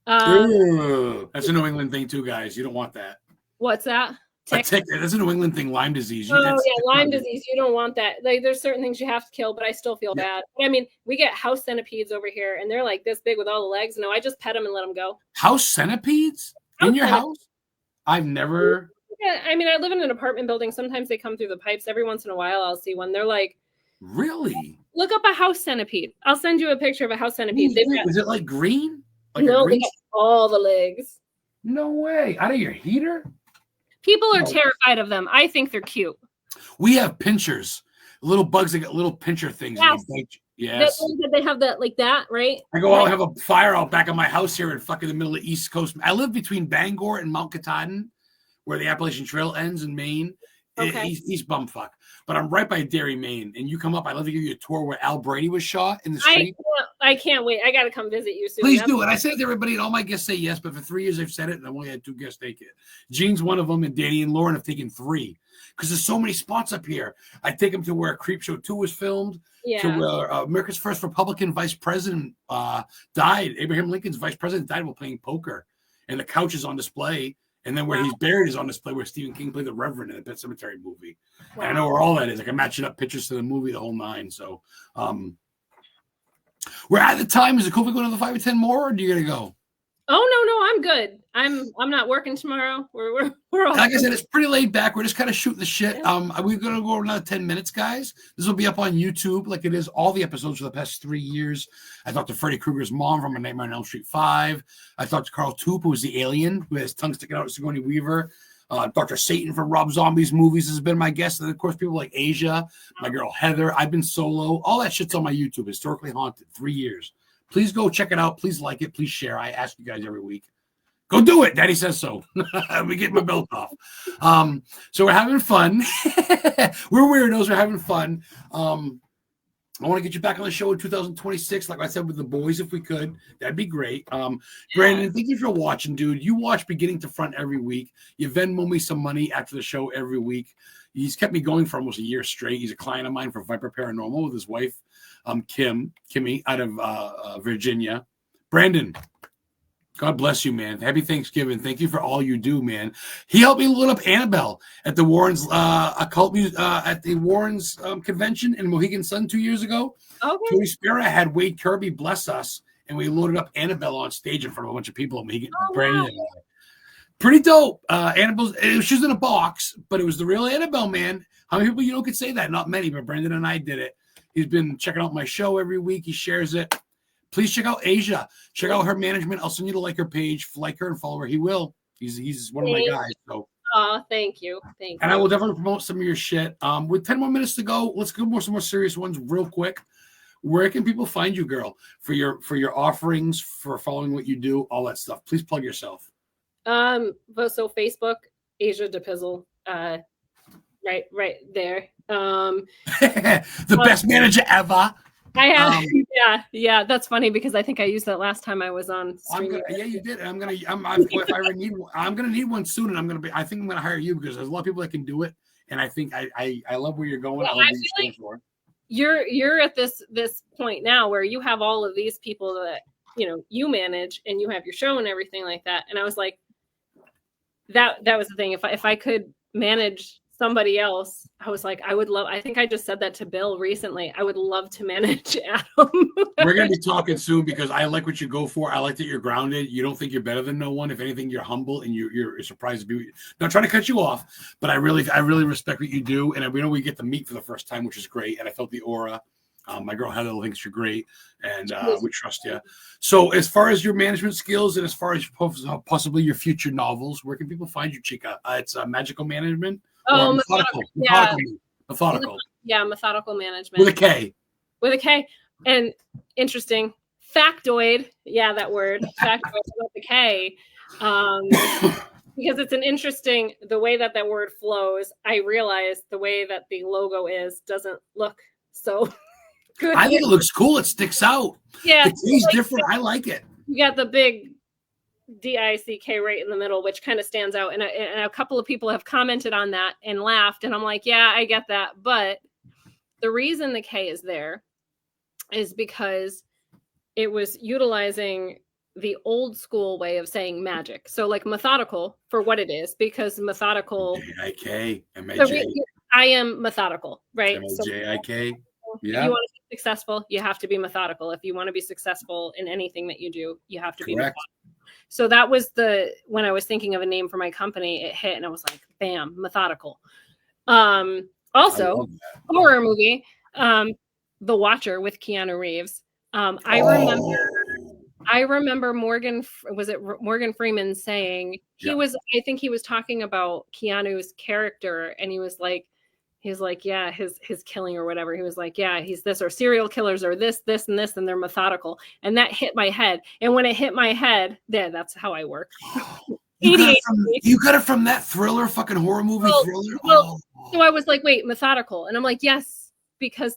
That's a New England thing too, guys. You don't want that. What's that? A tick. That's a New England thing. Lyme disease. Lyme disease. You don't want that. Like, there's certain things you have to kill, but I still feel bad. I mean, we get house centipedes over here, and they're like this big with all the legs. No, I just pet them and let them go. House centipedes in your house? I've never. Yeah, I mean, I live in an apartment building. Sometimes they come through the pipes. Every once in a while, I'll see one. They're like, really? Look up a house centipede. I'll send you a picture of a house centipede. Is it like green? Like no, they got all the legs. No way. Out of your heater? People are terrified of them. I think they're cute. We have pinchers. Little bugs that got little pincher things. Yes. They have that like that, right? I go out have a fire out back of my house here in fucking the middle of the East Coast. I live between Bangor and Mount Katahdin, where the Appalachian Trail ends in Maine. Okay. East bumfuck. But I'm right by Derry, Maine. And you come up, I'd love to give you a tour where Al Brady was shot in the street. I can't wait. I got to come visit you soon. Please do it. I said it to everybody, and all my guests say yes, but for 3 years I've said it, and I've only had 2 guests take it. Gene's one of them, and Danny and Lauren have taken 3. Because there's so many spots up here. I take them to where Creepshow 2 was filmed, to where America's first Republican vice president died. Abraham Lincoln's vice president died while playing poker. And the couch is on display. And then where he's buried is on display where Stephen King played the Reverend in the Pet Cemetery movie. Wow. And I know where all that is. I can match it up pictures to the movie, the whole 9. So we're at the time. Is it cool if we go another 5 or 10 more, or do you gotta go? Oh no, I'm good. I'm not working tomorrow. We're all like I said, it's pretty laid back. We're just kind of shooting the shit. We're gonna go another 10 minutes, guys. This will be up on YouTube, like it is all the episodes for the past 3 years. I talked to Freddy Krueger's mom from A Nightmare on Elm Street 5. I talked to Carl Toop, who was the alien who has his tongue sticking out of Sigourney Weaver. Dr. Satan from Rob Zombie's movies has been my guest, and of course people like Asia, my girl Heather. I've been solo. All that shit's on my YouTube. Historically Haunted, 3 years. Please go check it out. Please like it. Please share. I ask you guys every week. Go do it. Daddy says so. We get my belt off. So we're having fun. We're weirdos. We're having fun. I want to get you back on the show in 2026, like I said, with the boys, if we could. That'd be great. Brandon, thank you for watching, dude. You watch beginning to front every week. You Venmo me some money after the show every week. He's kept me going for almost a year straight. He's a client of mine for Viper Paranormal with his wife, Kimmy, out of Virginia. Brandon, God bless you, man. Happy Thanksgiving. Thank you for all you do, man. He helped me load up Annabelle at the Warrens occult at the Warrens convention in Mohegan Sun 2 years ago. Okay. Tony Spera had Wade Kirby bless us, and we loaded up Annabelle on stage in front of a bunch of people. And Brandon and I. Pretty dope. Annabelle, she was in a box, but it was the real Annabelle, man. How many people could say that? Not many, but Brandon and I did it. He's been checking out my show every week. He shares it. Please check out Asia. Check out her management. I'll send you to like her page. Like her and follow her. He will. He's one of my guys. So. Thank you. And I will definitely promote some of your shit. With 10 more minutes to go, let's go some more serious ones real quick. Where can people find you, girl, for your offerings, for following what you do, all that stuff? Please plug yourself. So Facebook, Asia DePIZZOL, right there. The best manager ever. I have, yeah. That's funny because I think I used that last time I was on streaming. Yeah, you did. I'm gonna need one soon, and I think I'm gonna hire you because there's a lot of people that can do it, and I think I love where you're going. Yeah, I feel like you're at this point now where you have all of these people that you manage, and you have your show and everything like that. And I was like, that was the thing. If I could manage somebody else, I was like, I think I just said that to Bill recently. I would love to manage Adam. We're going to be talking soon because I like what you go for. I like that you're grounded. You don't think you're better than no one. If anything, you're humble and you're surprised to be. Not trying to cut you off, but I really respect what you do. And we know we get to meet for the first time, which is great. And I felt the aura. My girl Heather thinks you're great, and we trust you. So as far as your management skills and as far as possibly your future novels, where can people find you, Chica? It's Magical Management. Oh, methodical. Methodical. Yeah, Methodical Management. With a K. With a K. And interesting factoid. Yeah, that word. Factoid with a K. Because it's an interesting, the way that word flows, I realize the way that the logo doesn't look so good. I think it looks cool. It sticks out. Yeah. The K's different. I like it. You got the big DICK right in the middle, which kind of stands out. And a couple of people have commented on that and laughed. And I'm like, yeah, I get that. But the reason the K is there is because it was utilizing the old school way of saying magic. So like methodical for what it is, because methodical. J-I-K, M-A-J. I am methodical, right? M-A-J-I-K. If you want to be successful, you have to be methodical. If you want to be successful in anything that you do, you have to be methodical. So that was when I was thinking of a name for my company, it hit and I was like, bam, methodical. Also, horror movie, The Watcher with Keanu Reeves. I remember Morgan Freeman saying I think he was talking about Keanu's character, and he was like, yeah, his killing or whatever. He was like, yeah, he's this, or serial killers or this, and this, and they're methodical. And that hit my head. And when it hit my head, that's how I work. You got it from that Thriller, fucking horror movie Thriller? So I was like, wait, methodical. And I'm like, yes, because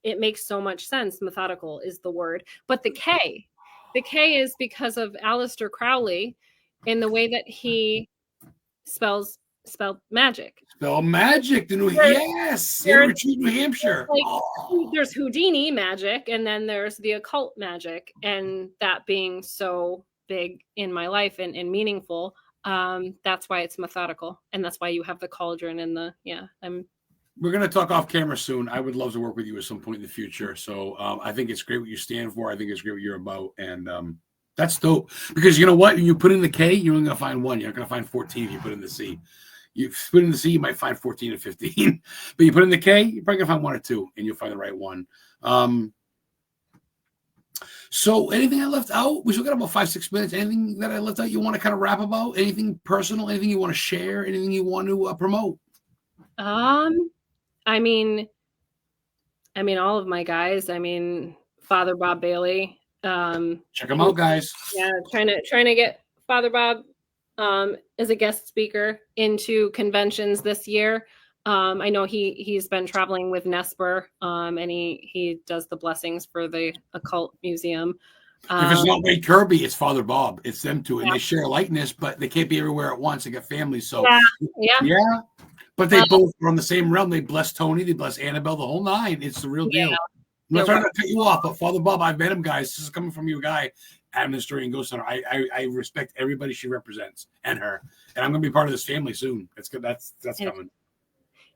it makes so much sense. Methodical is the word. But the K is because of Aleister Crowley in the way that he spelled magic. Spell magic. Yes. New Hampshire. There's Houdini magic, and then there's the occult magic, and that being so big in my life and meaningful. That's why it's methodical, and that's why you have the cauldron and We're going to talk off camera soon. I would love to work with you at some point in the future. So I think it's great what you stand for. I think it's great what you're about. And that's dope. Because you know what? When you put in the K, you're only going to find one. You're not going to find 14 if you put in the C. You put in the C, you might find 14 or 15. But you put in the K, you're probably going to find one or two, and you'll find the right one. So anything I left out? We still got about 5-6 minutes. Anything that I left out you want to kind of rap about? Anything personal? Anything you want to share? Anything you want to promote? I mean, all of my guys. I mean, Father Bob Bailey. Check them out, guys. Yeah, trying to get Father Bob as a guest speaker into conventions this year. I know he's been traveling with Nesper, and he does the blessings for the Occult Museum. If it's not Ray Kirby, it's Father Bob. It's them two, and they share a likeness, but they can't be everywhere at once. They got families, so yeah. But they both are on the same realm. They bless Tony, they bless Annabelle, the whole nine. It's the real deal. I'm not trying to cut you off, but Father Bob, I've met him, guys. This is coming from you, guy, Adam the Historian Ghost Hunter. I respect everybody she represents and her, and I'm going to be part of this family soon. That's good. That's coming.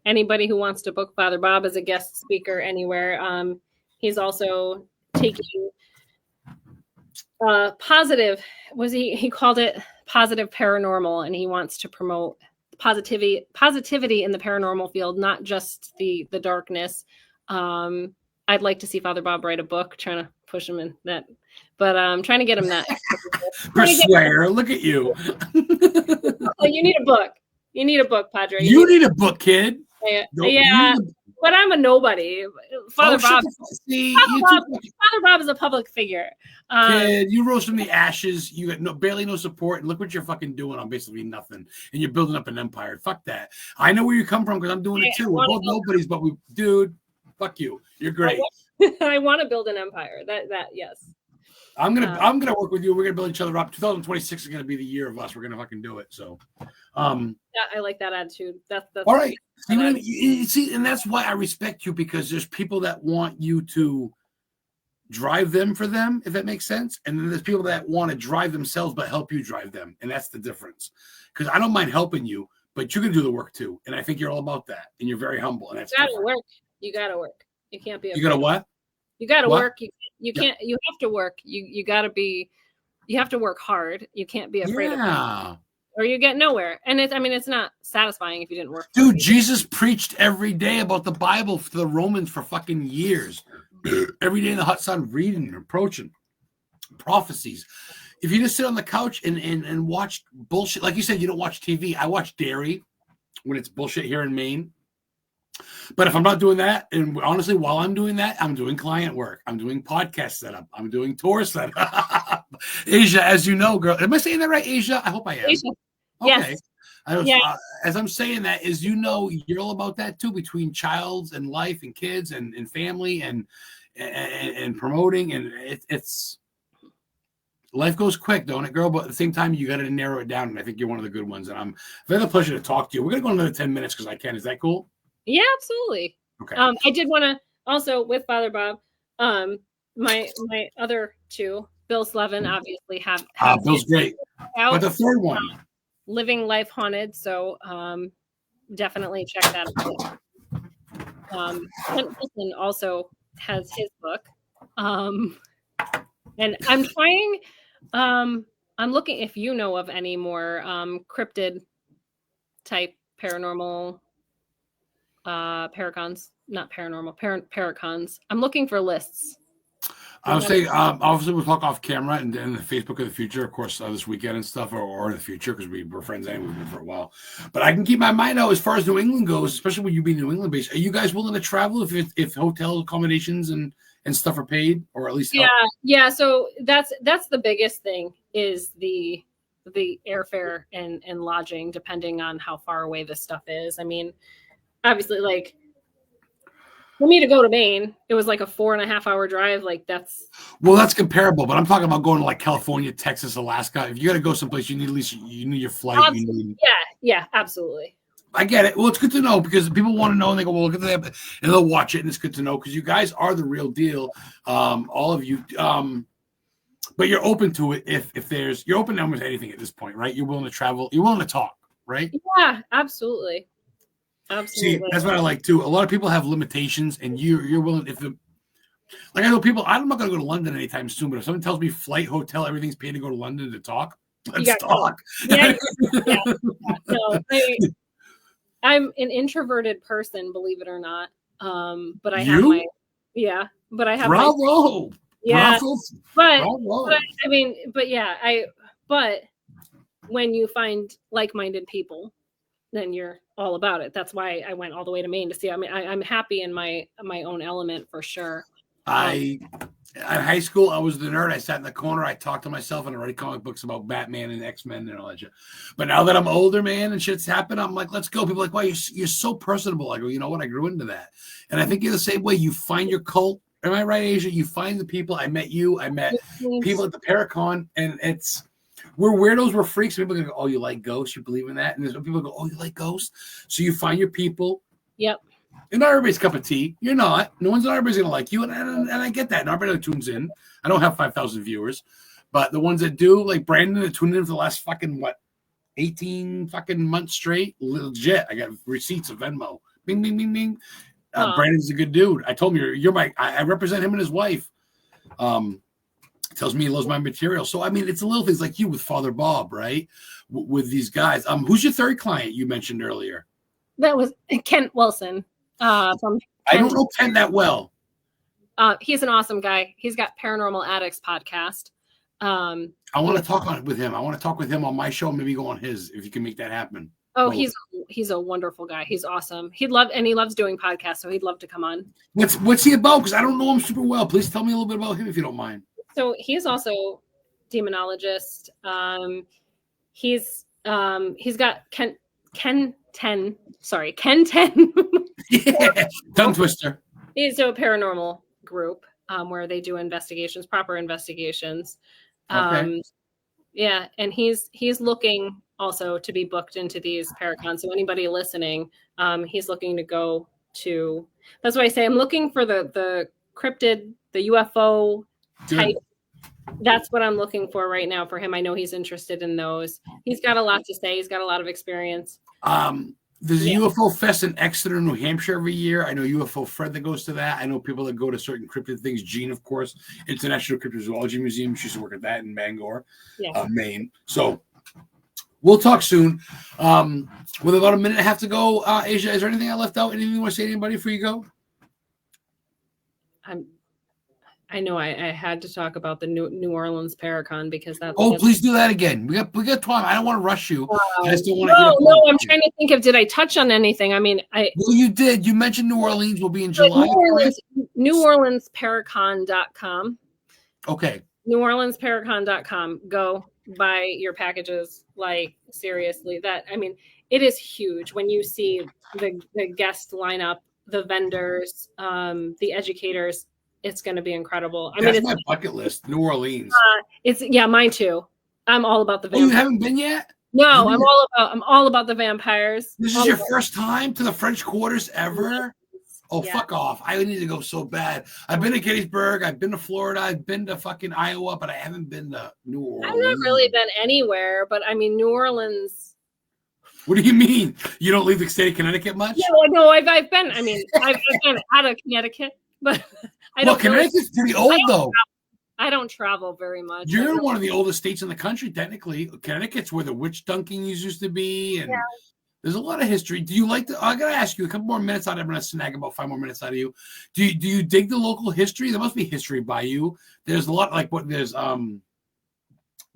Anybody who wants to book Father Bob as a guest speaker anywhere, he's also taking positive. He called it positive paranormal, and he wants to promote positivity in the paranormal field, not just the darkness. I'd like to see Father Bob write a book, trying to push him in that, but I'm trying to get him that. Persuade, look at you. Oh, you need a book. You need a book, Padre. You need a book, kid. Yeah, but I'm a nobody. Father Bob is a public figure. Kid, you rose from the ashes. You got barely no support, and look what you're fucking doing on basically nothing. And you're building up an empire. Fuck that. I know where you come from because I'm doing it too. We're both nobodies, but dude, fuck you. You're great. I want to build an empire. That yes. I'm gonna work with you. We're gonna build each other up. 2026 is gonna be the year of us. We're gonna fucking do it. So, yeah, I like that attitude. That's all right. See, and that's why I respect you, because there's people that want you to drive them for them, if that makes sense, and then there's people that want to drive themselves but help you drive them, and that's the difference. Because I don't mind helping you, but you're gonna do the work too, and I think you're all about that, and you're very humble. And that's work. You gotta work. You can't be. You gotta what? You gotta work. You can't. You have to work. You gotta be. You have to work hard. You can't be afraid of it, or you get nowhere. And it's not satisfying if you didn't work. Dude, Jesus preached every day about the Bible to the Romans for fucking years. Every day in the hot sun, reading and approaching prophecies. If you just sit on the couch and watch bullshit, like you said, you don't watch TV. I watch dairy when it's bullshit here in Maine. But if I'm not doing that, and honestly, while I'm doing that, I'm doing client work. I'm doing podcast setup. I'm doing tour setup. Asia, as you know, girl. Am I saying that right, Asia? I hope I am. Asia. Okay. Yes. As I'm saying that, as you know, you're all about that too, between child and life and kids and family and promoting. And it's life goes quick, don't it, girl? But at the same time, you got to narrow it down. And I think you're one of the good ones. And I've had the pleasure to talk to you. We're going to go another 10 minutes because I can. Is that cool? Yeah, absolutely. Okay. I did want to also, with Father Bob, my other two, Bill Slevin obviously has Bill's great. out, But the third one, Living Life Haunted. So definitely check that out. Kent Wilson also has his book. And I'm trying, I'm looking if you know of any more cryptid type paranormal paracons, not paranormal, paracons. I'm looking for lists. I would say, obviously, we'll talk off camera and the Facebook of the future, of course, this weekend and stuff, or in the future, because we're friends anyway. We've been for a while. But I can keep my mind out as far as New England goes, especially when you be New England based. Are you guys willing to travel if hotel accommodations and stuff are paid, or at least help? Yeah. So that's the biggest thing is the airfare and lodging, depending on how far away this stuff is. I mean, obviously, like, for me to go to Maine, it was like a 4.5 hour drive. Like that's comparable, but I'm talking about going to like California, Texas, Alaska. If you got to go someplace, you need at least your flight. Yeah, absolutely. I get it. Well, it's good to know because people want to know and they go, well, look at that, and they'll watch it, and it's good to know because you guys are the real deal, all of you. But you're open to it if you're open to almost anything at this point, right? You're willing to travel. You're willing to talk, right? Yeah, absolutely. Absolutely. See, that's what I like too. A lot of people have limitations, and you're willing. Like I know people, I'm not going to go to London anytime soon. But if someone tells me flight, hotel, everything's paid to go to London to talk, let's talk. Yeah. No, I'm an introverted person, believe it or not. But I have my bravo. Yeah, bravo. But when you find like-minded people, then you're all about it. That's why I went all the way to Maine to see. I mean, I'm happy in my own element for sure. In high school, I was the nerd. I sat in the corner. I talked to myself and I read comic books about Batman and X-Men and all that shit. But now that I'm older, man, and shit's happened, I'm like, let's go. People are like, wow, you're so personable. I go, you know what? I grew into that. And I think you're the same way. You find your cult. Am I right, Asia? You find the people. I met you. I met people at the Paracon, and we're weirdos, we're freaks. People go, oh, you like ghosts? You believe in that? And there's people go, oh, you like ghosts? So you find your people. Yep. You're not everybody's cup of tea. You're not. No one's not everybody's gonna like you, and I get that. Not everybody tunes in. I don't have 5,000 viewers, but the ones that do, like Brandon, that tuned in for the last 18 fucking months straight, legit. I got receipts of Venmo. Bing, bing, bing, bing. Brandon's a good dude. I told him you're my. I represent him and his wife. Tells me he loves my material. So I mean, it's the little things like you with Father Bob, right? With these guys. Who's your third client you mentioned earlier? That was Kent Wilson. I don't know Kent that well. He's an awesome guy. He's got Paranormal Addicts podcast. I want to talk with him. I want to talk with him on my show. Maybe go on his if you can make that happen. Oh, he's a wonderful guy. He's awesome. He loves doing podcasts, so he'd love to come on. What's he about? Because I don't know him super well. Please tell me a little bit about him if you don't mind. So he's also demonologist. He's got Ken 10. Yeah, tongue twister. He's a paranormal group where they do proper investigations. Okay. Yeah, and he's looking also to be booked into these Paracons. So anybody listening, he's looking to go to. That's why I say I'm looking for the cryptid, the UFO type. That's what I'm looking for right now for him. I know he's interested in those. He's got a lot to say. He's got a lot of experience. There's a UFO Fest in Exeter, New Hampshire every year. I know UFO Fred that goes to that. I know people that go to certain cryptid things. Gene, of course, International Cryptozoology Museum. She used to work at that in Bangor, Maine. So we'll talk soon. With about a minute and a half to go, Asia, is there anything I left out? Anything you want to say to anybody before you go? I know I had to talk about the New Orleans Paracon because that's. Oh, please do that again. We got time. I don't want to rush you. I just don't want to. No, I'm trying to think of. Did I touch on anything? I mean, Well, you did. You mentioned New Orleans will be in July. NewOrleansParacon.com. Okay. NewOrleansParacon.com. Go buy your packages. Like seriously, it is huge when you see the guest lineup, the vendors, the educators. It's going to be incredible. That's my bucket list. New Orleans. Mine too. I'm all about the vampires. Oh, you haven't been yet? No, I'm all about the vampires. This is your first time to the French Quarters ever? Oh, Yeah. fuck off. I need to go so bad. I've been to Gettysburg. I've been to Florida. I've been to fucking Iowa, but I haven't been to New Orleans. I've not really been anywhere, but I mean, New Orleans. What do you mean? You don't leave the state of Connecticut much? No, I've been. I mean, I've been out of Connecticut, but I don't. Connecticut's pretty old, though. I don't travel very much. You're in one of the oldest states in the country, technically. Connecticut's where the witch dunkings used to be, and there's a lot of history. Do you like I gotta ask you a couple more minutes out. I'm gonna snag about 5 more minutes out of you. Do you dig the local history? There must be history by you. There's a lot there's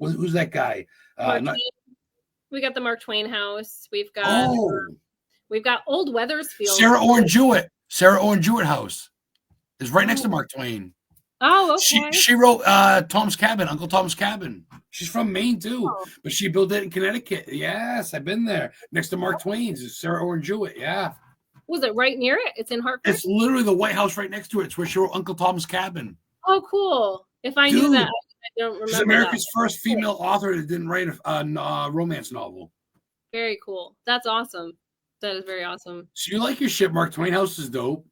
who's that guy? We got the Mark Twain house. We've got Old Wethersfield. Sarah Orne Jewett house is right next to Mark Twain. Oh, okay. She wrote Tom's Cabin, Uncle Tom's Cabin. She's from Maine too, but she built it in Connecticut. Yes, I've been there. Next to Mark Twain's is Sarah Orne Jewett. Yeah. Was it right near it? It's in Hartford? It's literally the White House right next to it. It's where she wrote Uncle Tom's Cabin. Oh, cool. If I knew that, I don't remember. She's America's first female author that didn't write a romance novel. Very cool. That's awesome. That is very awesome. So you like your shit. Mark Twain house is dope.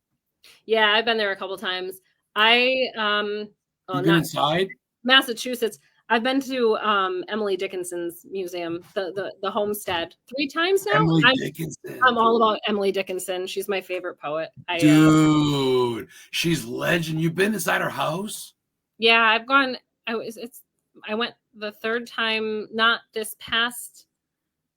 Yeah, I've been there a couple times. You've been inside? Massachusetts. I've been to Emily Dickinson's museum, the homestead, 3 times now. Dickinson. I'm all about Emily Dickinson. She's my favorite poet. Dude, she's legend. You've been inside her house? Yeah, I've gone. I went the 3rd time, not this past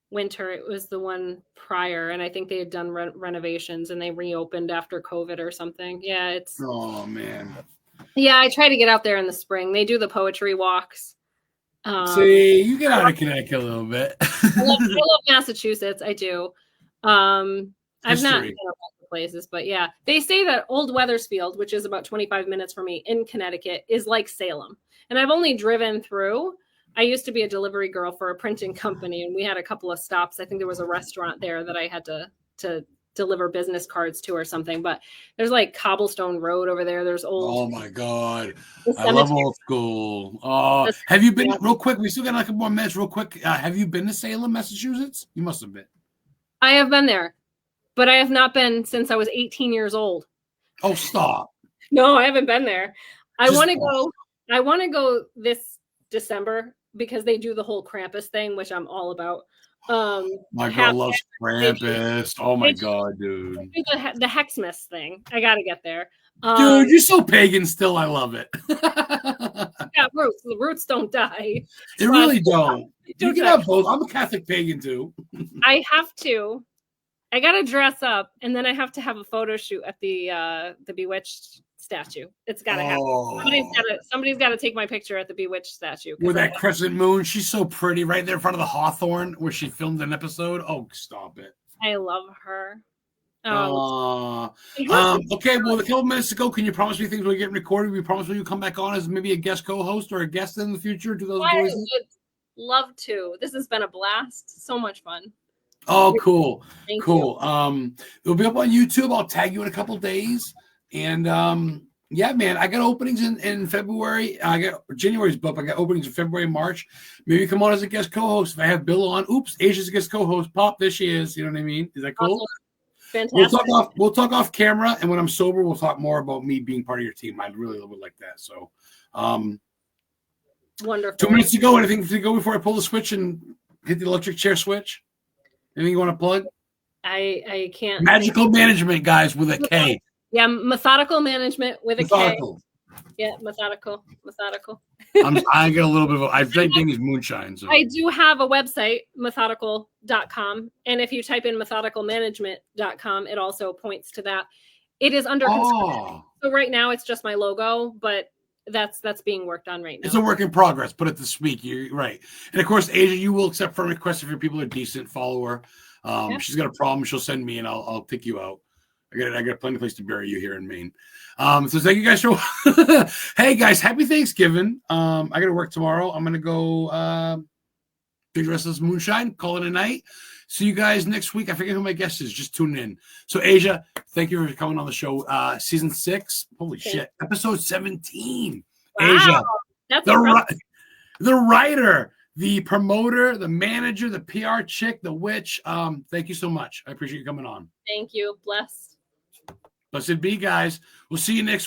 winter. It was the one prior, and I think they had done renovations and they reopened after COVID or something. Yeah, it's. Oh man. Yeah, I try to get out there in the spring. They do the poetry walks. See, you get out of Connecticut a little bit. I love Massachusetts. I do. I've not been a lot of places, but yeah, they say that Old Wethersfield, which is about 25 minutes from me in Connecticut, is like Salem. And I've only driven through. I used to be a delivery girl for a printing company, and we had a couple of stops. I think there was a restaurant there that I had to deliver business cards to or something, but there's like Cobblestone Road over there. There's old. Oh my God. I love old school. Oh, have you been real quick? We still got like a couple more minutes real quick. Have you been to Salem, Massachusetts? You must have been. I have been there, but I have not been since I was 18 years old. Oh, stop. No, I haven't been there. I want to go this December because they do the whole Krampus thing, which I'm all about. My girl loves Krampus. Oh my God, dude. The Hexmas thing. I gotta get there. Dude, you're so pagan still. I love it. Yeah, roots. The roots don't die. They really don't. You can have both. I'm a Catholic pagan too. I have to. I gotta dress up, and then I have to have a photo shoot at the Bewitched statue. It's gotta happen. Somebody's gotta take my picture at the Bewitched statue. With that crescent moon, she's so pretty right there in front of the Hawthorne where she filmed an episode. Oh, stop it. I love her. Okay, well, a couple minutes ago, can you promise me things will get recorded? We promise you come back on as maybe a guest co-host or a guest in the future? I would love to. This has been a blast. So much fun. Oh, cool. Thank you. It'll be up on YouTube. I'll tag you in a couple days. And yeah, man, I got openings in February. I got January's booked. I got openings in February, March. Maybe come on as a guest co-host. If I have Bill on, oops, Asia's a guest co-host. Pop, there she is. You know what I mean? Is that cool? Awesome. Fantastic. We'll talk off camera, and when I'm sober, we'll talk more about me being part of your team. I really would like that. So, wonderful. 2 minutes to go. Anything to go before I pull the switch and hit the electric chair switch? Anything you want to plug? I can't. Magical management, guys, with a K. Yeah, methodical management with a K. Yeah, methodical. I get a little bit of I think it's moonshine. So. I do have a website, methodical.com. And if you type in methodicalmanagement.com, it also points to that. It is under construction. So right now it's just my logo, but that's being worked on right now. It's a work in progress, put it this week. You're right. And of course, Asia, you will accept friend requests if your people are decent. Follow her. She's got a problem, she'll send me and I'll pick you out. I got plenty of place to bury you here in Maine. So thank you guys for hey guys, happy Thanksgiving. I gotta work tomorrow. I'm gonna go do the rest of this moonshine, call it a night. See you guys next week. I forget who my guest is, just tune in. So Asia, thank you for coming on the show. Season 6, holy shit, episode 17. Wow. Asia, that's the writer, the promoter, the manager, the PR chick, the witch. Thank you so much. I appreciate you coming on. Thank you. Bless. Blessed be, guys. We'll see you next